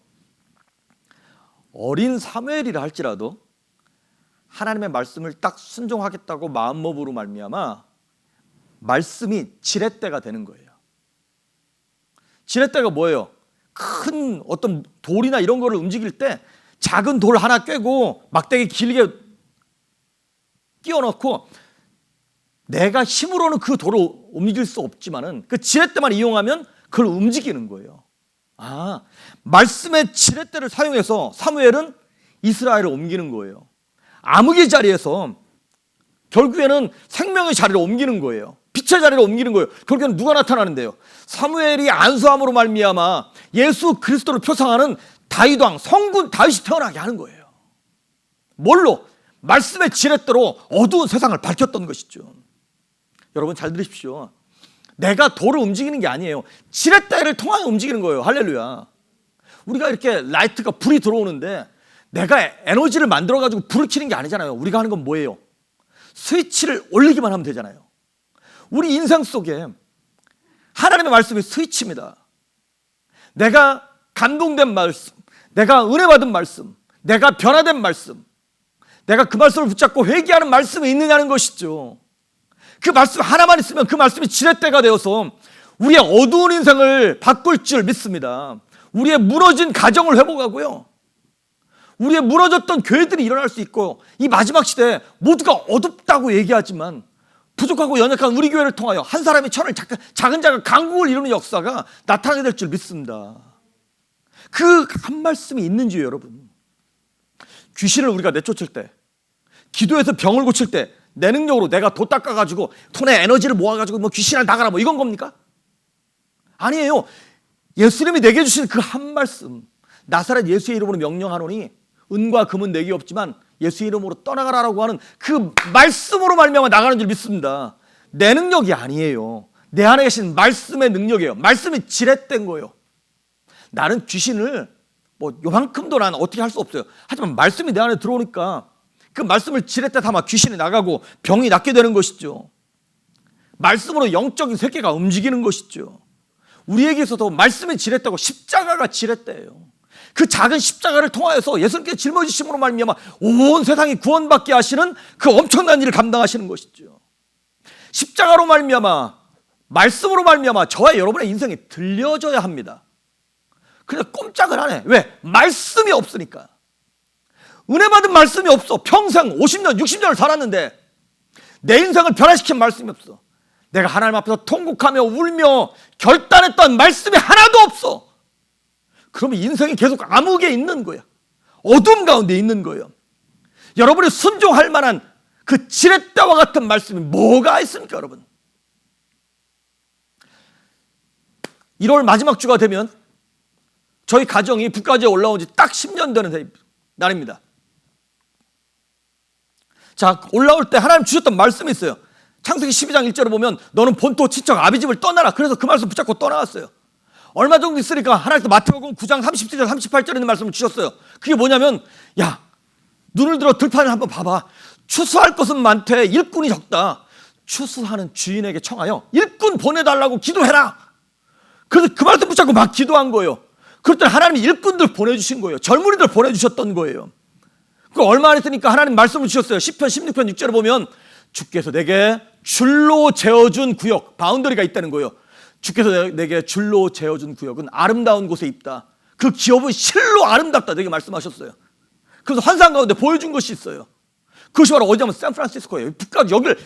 어린 사무엘이라 할지라도 하나님의 말씀을 딱 순종하겠다고 마음먹으로 말미암아 말씀이 지렛대가 되는 거예요. 지렛대가 뭐예요? 큰 어떤 돌이나 이런 거를 움직일 때 작은 돌 하나 꿰고 막대기 길게 끼워넣고 내가 힘으로는 그 돌을 옮길 수 없지만은 그 지렛대만 이용하면 그걸 움직이는 거예요. 말씀의 지렛대를 사용해서 사무엘은 이스라엘을 옮기는 거예요. 암흑의 자리에서 결국에는 생명의 자리를 옮기는 거예요. 빛의 자리를 옮기는 거예요. 결국에는 누가 나타나는데요? 사무엘이 안수함으로 말미암아 예수 그리스도를 표상하는 다윗 왕, 성군 다윗이 태어나게 하는 거예요. 뭘로? 말씀의 지렛대로 어두운 세상을 밝혔던 것이죠. 여러분 잘 들으십시오. 내가 돌을 움직이는 게 아니에요. 지렛대를 통하여 움직이는 거예요. 할렐루야. 우리가 이렇게 라이트가 불이 들어오는데 내가 에너지를 만들어가지고 불을 켜는 게 아니잖아요. 우리가 하는 건 뭐예요? 스위치를 올리기만 하면 되잖아요. 우리 인생 속에 하나님의 말씀이 스위치입니다. 내가 감동된 말씀, 내가 은혜 받은 말씀, 내가 변화된 말씀, 내가 그 말씀을 붙잡고 회개하는 말씀이 있느냐는 것이죠. 그 말씀 하나만 있으면 그 말씀이 지렛대가 되어서 우리의 어두운 인생을 바꿀 줄 믿습니다. 우리의 무너진 가정을 회복하고요, 우리의 무너졌던 교회들이 일어날 수 있고, 이 마지막 시대에 모두가 어둡다고 얘기하지만 부족하고 연약한 우리 교회를 통하여 한 사람이 천을 작은 강국을 이루는 역사가 나타나게 될 줄 믿습니다. 그 한 말씀이 있는지요, 여러분. 귀신을 우리가 내쫓을 때, 기도해서 병을 고칠 때 내 능력으로 내가 도 닦아가지고 손에 에너지를 모아가지고 뭐 귀신을 나가라 뭐 이건 겁니까? 아니에요. 예수님이 내게 주신 그 한 말씀, 나사렛 예수의 이름으로 명령하노니 은과 금은 내게 없지만 예수의 이름으로 떠나가라라고 하는 그 말씀으로 말미암아 나가는 줄 믿습니다. 내 능력이 아니에요. 내 안에 계신 말씀의 능력이에요. 말씀이 지렛대인 거예요. 나는 귀신을 뭐 요만큼도 난 어떻게 할 수 없어요. 하지만 말씀이 내 안에 들어오니까 그 말씀을 지렛대 삼아 귀신이 나가고 병이 낫게 되는 것이죠. 말씀으로 영적인 세계가 움직이는 것이죠. 우리에게서도 말씀이 지렛대고 십자가가 지렛대예요. 그 작은 십자가를 통하여서 예수님께 짊어지심으로 말미암아 온 세상이 구원받게 하시는 그 엄청난 일을 감당하시는 것이죠. 십자가로 말미암아, 말씀으로 말미암아 저와 여러분의 인생이 들려져야 합니다. 그냥 꼼짝을 안 해. 왜? 말씀이 없으니까. 은혜 받은 말씀이 없어. 평생 50년, 60년을 살았는데 내 인생을 변화시킨 말씀이 없어. 내가 하나님 앞에서 통곡하며 울며 결단했던 말씀이 하나도 없어. 그러면 인생이 계속 암흑에 있는 거야. 어둠 가운데 있는 거예요. 여러분이 순종할 만한 그 지렛대와 같은 말씀이 뭐가 있습니까, 여러분? 1월 마지막 주가 되면 저희 가정이 북가지에 올라온 지 딱 10년 되는 날입니다. 자, 올라올 때 하나님 주셨던 말씀이 있어요. 창세기 12장 1절을 보면 너는 본토 친척 아비 집을 떠나라. 그래서 그 말씀 붙잡고 떠나갔어요. 얼마 정도 있으니까 하나님께서 마태복음 9장 37절 38절에 있는 말씀을 주셨어요. 그게 뭐냐면, 야, 눈을 들어 들판을 한번 봐봐. 추수할 것은 많되 일꾼이 적다. 추수하는 주인에게 청하여 일꾼 보내달라고 기도해라. 그래서 그 말씀 붙잡고 막 기도한 거예요. 그랬더니 하나님이 일꾼들 보내주신 거예요. 젊은이들 보내주셨던 거예요. 그 얼마 안 했으니까 하나님 말씀을 주셨어요. 시편 16편 6절에 보면 주께서 내게 줄로 재어준 구역, 바운더리가 있다는 거예요. 주께서 내게 줄로 재어준 구역은 아름다운 곳에 있다. 그 기업은 실로 아름답다. 내게 말씀하셨어요. 그래서 환상 가운데 보여준 것이 있어요. 그것이 바로 어디냐면 샌프란시스코예요. 북각 여기를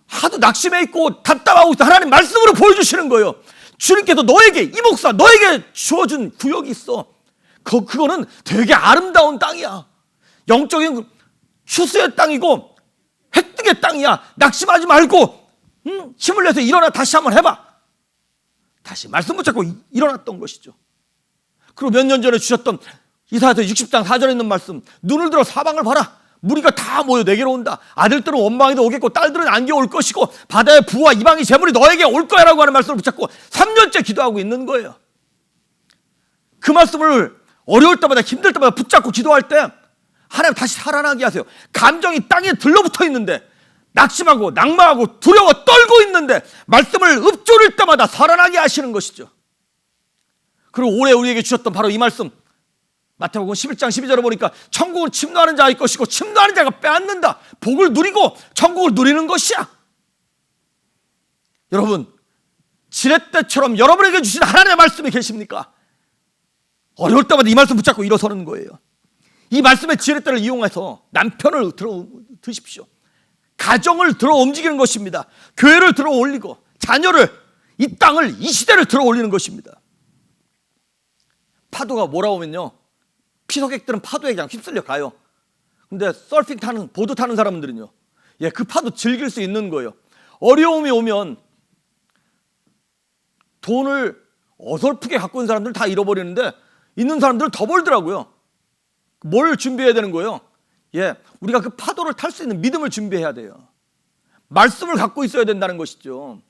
하도 낙심해 있고 답답하고 있어. 하나님 말씀으로 보여주시는 거예요. 주님께서 너에게, 이 목사 너에게 주어준 구역이 있어. 그거는 되게 아름다운 땅이야. 영적인 휴수의 땅이고 획득의 땅이야. 낙심하지 말고 힘을 내서 일어나 다시 한번 해봐. 다시 말씀 붙잡고 일어났던 것이죠. 그리고 몇 년 전에 주셨던 이사야서 60장 4절에 있는 말씀, 눈을 들어 사방을 봐라. 무리가 다 모여 내게로 온다. 아들들은 원방에도 오겠고 딸들은 안개 올 것이고 바다의 부와 이방의 재물이 너에게 올 거야 라고 하는 말씀을 붙잡고 3년째 기도하고 있는 거예요. 그 말씀을 어려울 때마다 힘들 때마다 붙잡고 기도할 때 하나님 다시 살아나게 하세요. 감정이 땅에 들러붙어 있는데, 낙심하고 낙마하고 두려워 떨고 있는데 말씀을 읊조릴 때마다 살아나게 하시는 것이죠. 그리고 올해 우리에게 주셨던 바로 이 말씀, 마태복음 11장 12절에 보니까 천국은 침노하는 자의 것이고 침노하는 자가 빼앗는다. 복을 누리고 천국을 누리는 것이야. 여러분, 지렛대처럼 여러분에게 주신 하나님의 말씀이 계십니까? 어려울 때마다 이 말씀 붙잡고 일어서는 거예요. 이 말씀의 지렛대를 이용해서 남편을 들어 드십시오. 가정을 들어 움직이는 것입니다. 교회를 들어 올리고 자녀를, 이 땅을, 이 시대를 들어 올리는 것입니다. 파도가 몰아오면요, 피서객들은 파도에 그냥 휩쓸려 가요. 근데 서핑 타는, 보드 타는 사람들은요, 그 파도 즐길 수 있는 거예요. 어려움이 오면 돈을 어설프게 갖고 있는 사람들은 다 잃어버리는데 있는 사람들은 더 벌더라고요. 뭘 준비해야 되는 거예요? 우리가 그 파도를 탈 수 있는 믿음을 준비해야 돼요. 말씀을 갖고 있어야 된다는 것이죠.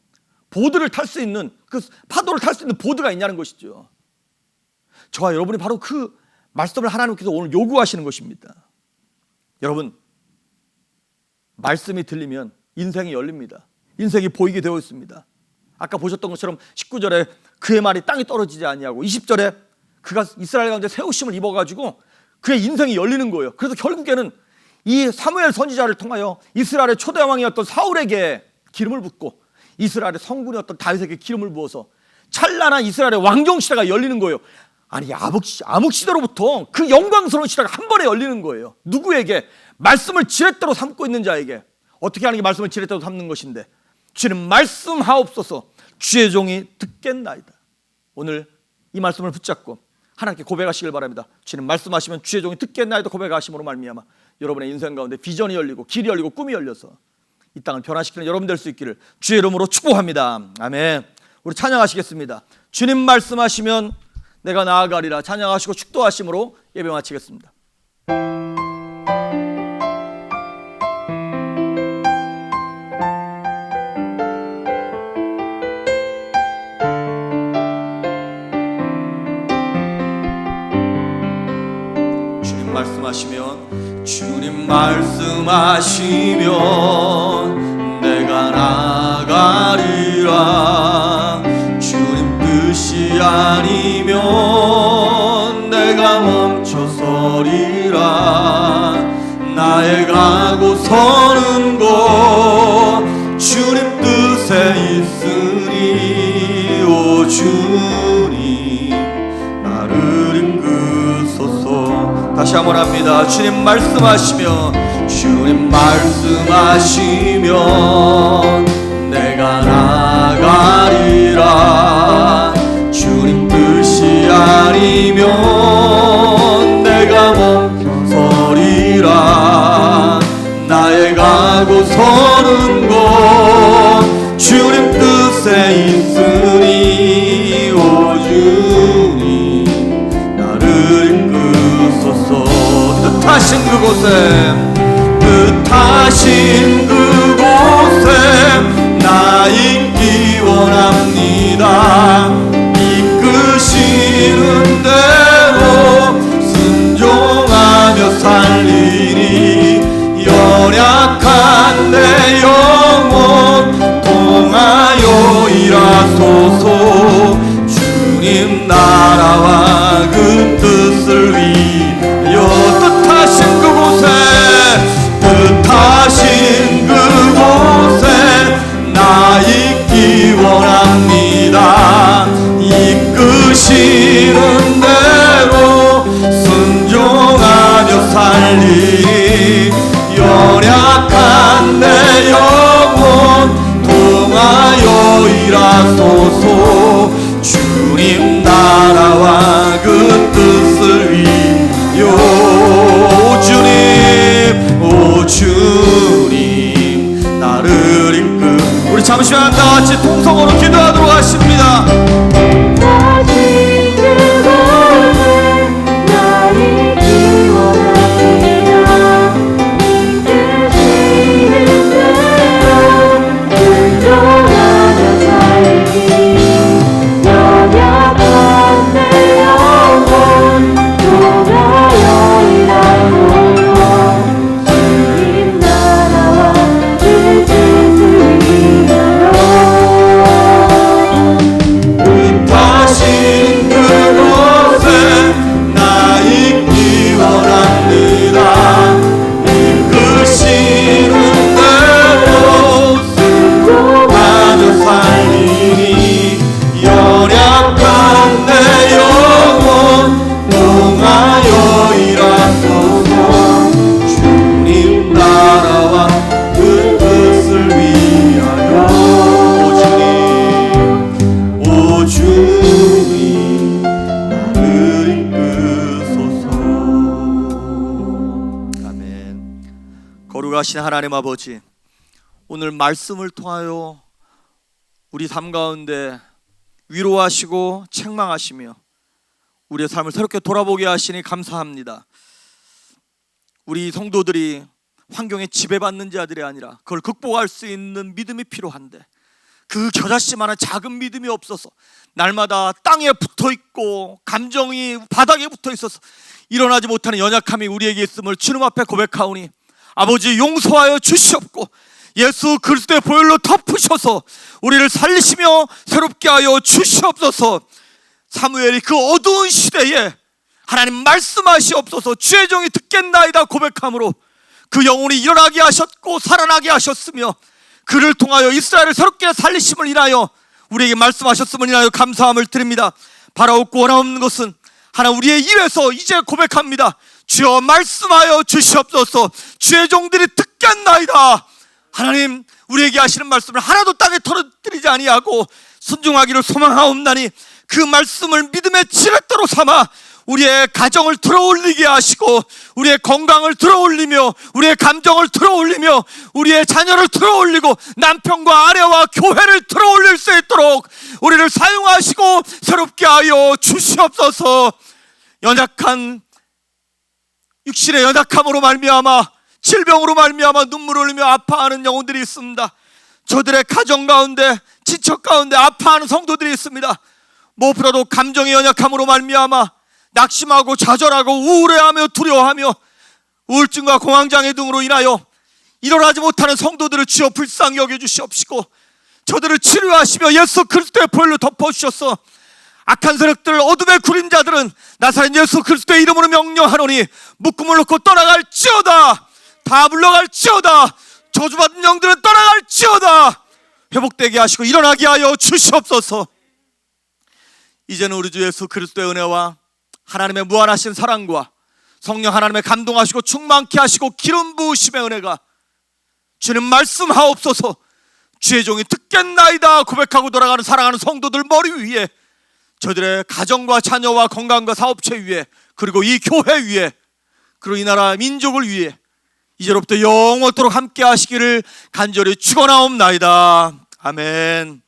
보드를 탈 수 있는, 그 파도를 탈 수 있는 보드가 있냐는 것이죠. 저와 여러분이 바로 그 말씀을 하나님께서 오늘 요구하시는 것입니다. 여러분, 말씀이 들리면 인생이 열립니다. 인생이 보이게 되어 있습니다. 아까 보셨던 것처럼 19절에 그의 말이 땅에 떨어지지 아니하고 20절에 그가 이스라엘 가운데 세우심을 입어가지고 그의 인생이 열리는 거예요. 그래서 결국에는 이 사무엘 선지자를 통하여 이스라엘의 초대 왕이었던 사울에게 기름을 붓고 이스라엘의 성군이었던 다윗에게 기름을 부어서 찬란한 이스라엘의 왕정 시대가 열리는 거예요. 아니, 암흑 시대로부터 그 영광스러운 시대가 한 번에 열리는 거예요. 누구에게? 말씀을 지렛대로 삼고 있는 자에게. 어떻게 하는 게 말씀을 지렛대로 삼는 것인데, 주님 말씀하옵소서, 주의 종이 듣겠나이다. 오늘 이 말씀을 붙잡고 하나님께 고백하시길 바랍니다. 주님 말씀하시면 주의 종이 듣겠나이다 고백하심으로 말미암아 여러분의 인생 가운데 비전이 열리고 길이 열리고 꿈이 열려서 이 땅을 변화시키는 여러분 될 수 있기를 주의 이름으로 축복합니다. 아멘. 우리 찬양하시겠습니다. 주님 말씀하시면 내가 나아가리라. 찬양하시고 축도하심으로 예배 마치겠습니다. 주님 말씀하시면 내가 나가리라. 주님 뜻이 아니면 내가 멈춰서리라. 나의 가고 서는 곳 주님 뜻에 있으니 오 주님 나를 이끄소서. 다시 한번 합니다. 주님 말씀하시면 내가 나가리라. 주님 뜻이 아니면 내가 멈춰서리라. 나의 가고 서는 곳 주님 뜻에 있으니 오 주님 나를 이끄소서. 뜻하신 그곳에 나 있기 원합니다. 이끄시는 대로 순종하며 살리니 연약한 내 영혼 통하여 일하소서. 주님 나라와 그 뜻을 위하여 뜻하신 그곳에 뜻하신 그 거룩하신 하나님 아버지, 오늘 말씀을 통하여 우리 삶 가운데 위로하시고 책망하시며 우리의 삶을 새롭게 돌아보게 하시니 감사합니다. 우리 성도들이 환경에 지배받는 자들이 아니라 그걸 극복할 수 있는 믿음이 필요한데 그 겨자씨만한 작은 믿음이 없어서 날마다 땅에 붙어있고 감정이 바닥에 붙어있어서 일어나지 못하는 연약함이 우리에게 있음을 주님 앞에 고백하오니 아버지 용서하여 주시옵고 예수 그리스도의 보혈로 덮으셔서 우리를 살리시며 새롭게 하여 주시옵소서. 사무엘이 그 어두운 시대에 하나님 말씀하시옵소서 주의 종이 듣겠나이다 고백함으로 그 영혼이 일어나게 하셨고 살아나게 하셨으며 그를 통하여 이스라엘을 새롭게 살리심을 인하여 우리에게 말씀하셨음을 인하여 감사함을 드립니다. 바라옵고 원하옵는 것은 하나 우리의 입에서 이제 고백합니다. 주여 말씀하여 주시옵소서. 주의 종들이 듣겠나이다. 하나님 우리에게 하시는 말씀을 하나도 땅에 털어뜨리지 아니하고 순종하기를 소망하옵나니 그 말씀을 믿음의 지렛대로 삼아 우리의 가정을 들어올리게 하시고 우리의 건강을 들어올리며 우리의 감정을 들어올리며 우리의 자녀를 들어올리고 남편과 아내와 교회를 들어올릴 수 있도록 우리를 사용하시고 새롭게 하여 주시옵소서. 연약한 육신의 연약함으로 말미암아 질병으로 말미암아 눈물을 흘리며 아파하는 영혼들이 있습니다. 저들의 가정 가운데 지척 가운데 아파하는 성도들이 있습니다. 무엇보다도 감정의 연약함으로 말미암아 낙심하고 좌절하고 우울해하며 두려워하며 우울증과 공황장애 등으로 인하여 일어나지 못하는 성도들을 주여 불쌍히 여겨주시옵시고 저들을 치료하시며 예수 그리스도의 보혈로 덮어주셔서 악한 세력들 어둠의 그림자들은 나사렛 예수 그리스도의 이름으로 명령하노니 묶음을 놓고 떠나갈지어다. 다 물러갈지어다. 저주받은 영들은 떠나갈지어다. 회복되게 하시고 일어나게 하여 주시옵소서. 이제는 우리 주 예수 그리스도의 은혜와 하나님의 무한하신 사랑과 성령 하나님의 감동하시고 충만케 하시고 기름 부으심의 은혜가 주님 말씀하옵소서. 주의 종이 듣겠나이다 고백하고 돌아가는 사랑하는 성도들 머리 위에 저들의 가정과 자녀와 건강과 사업체 위에 그리고 이 교회 위에 그리고 이 나라 민족을 위해 이제로부터 영원토록 함께 하시기를 간절히 축원하옵나이다. 아멘.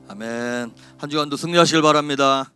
아멘. 한 주간도 승리하시길 바랍니다.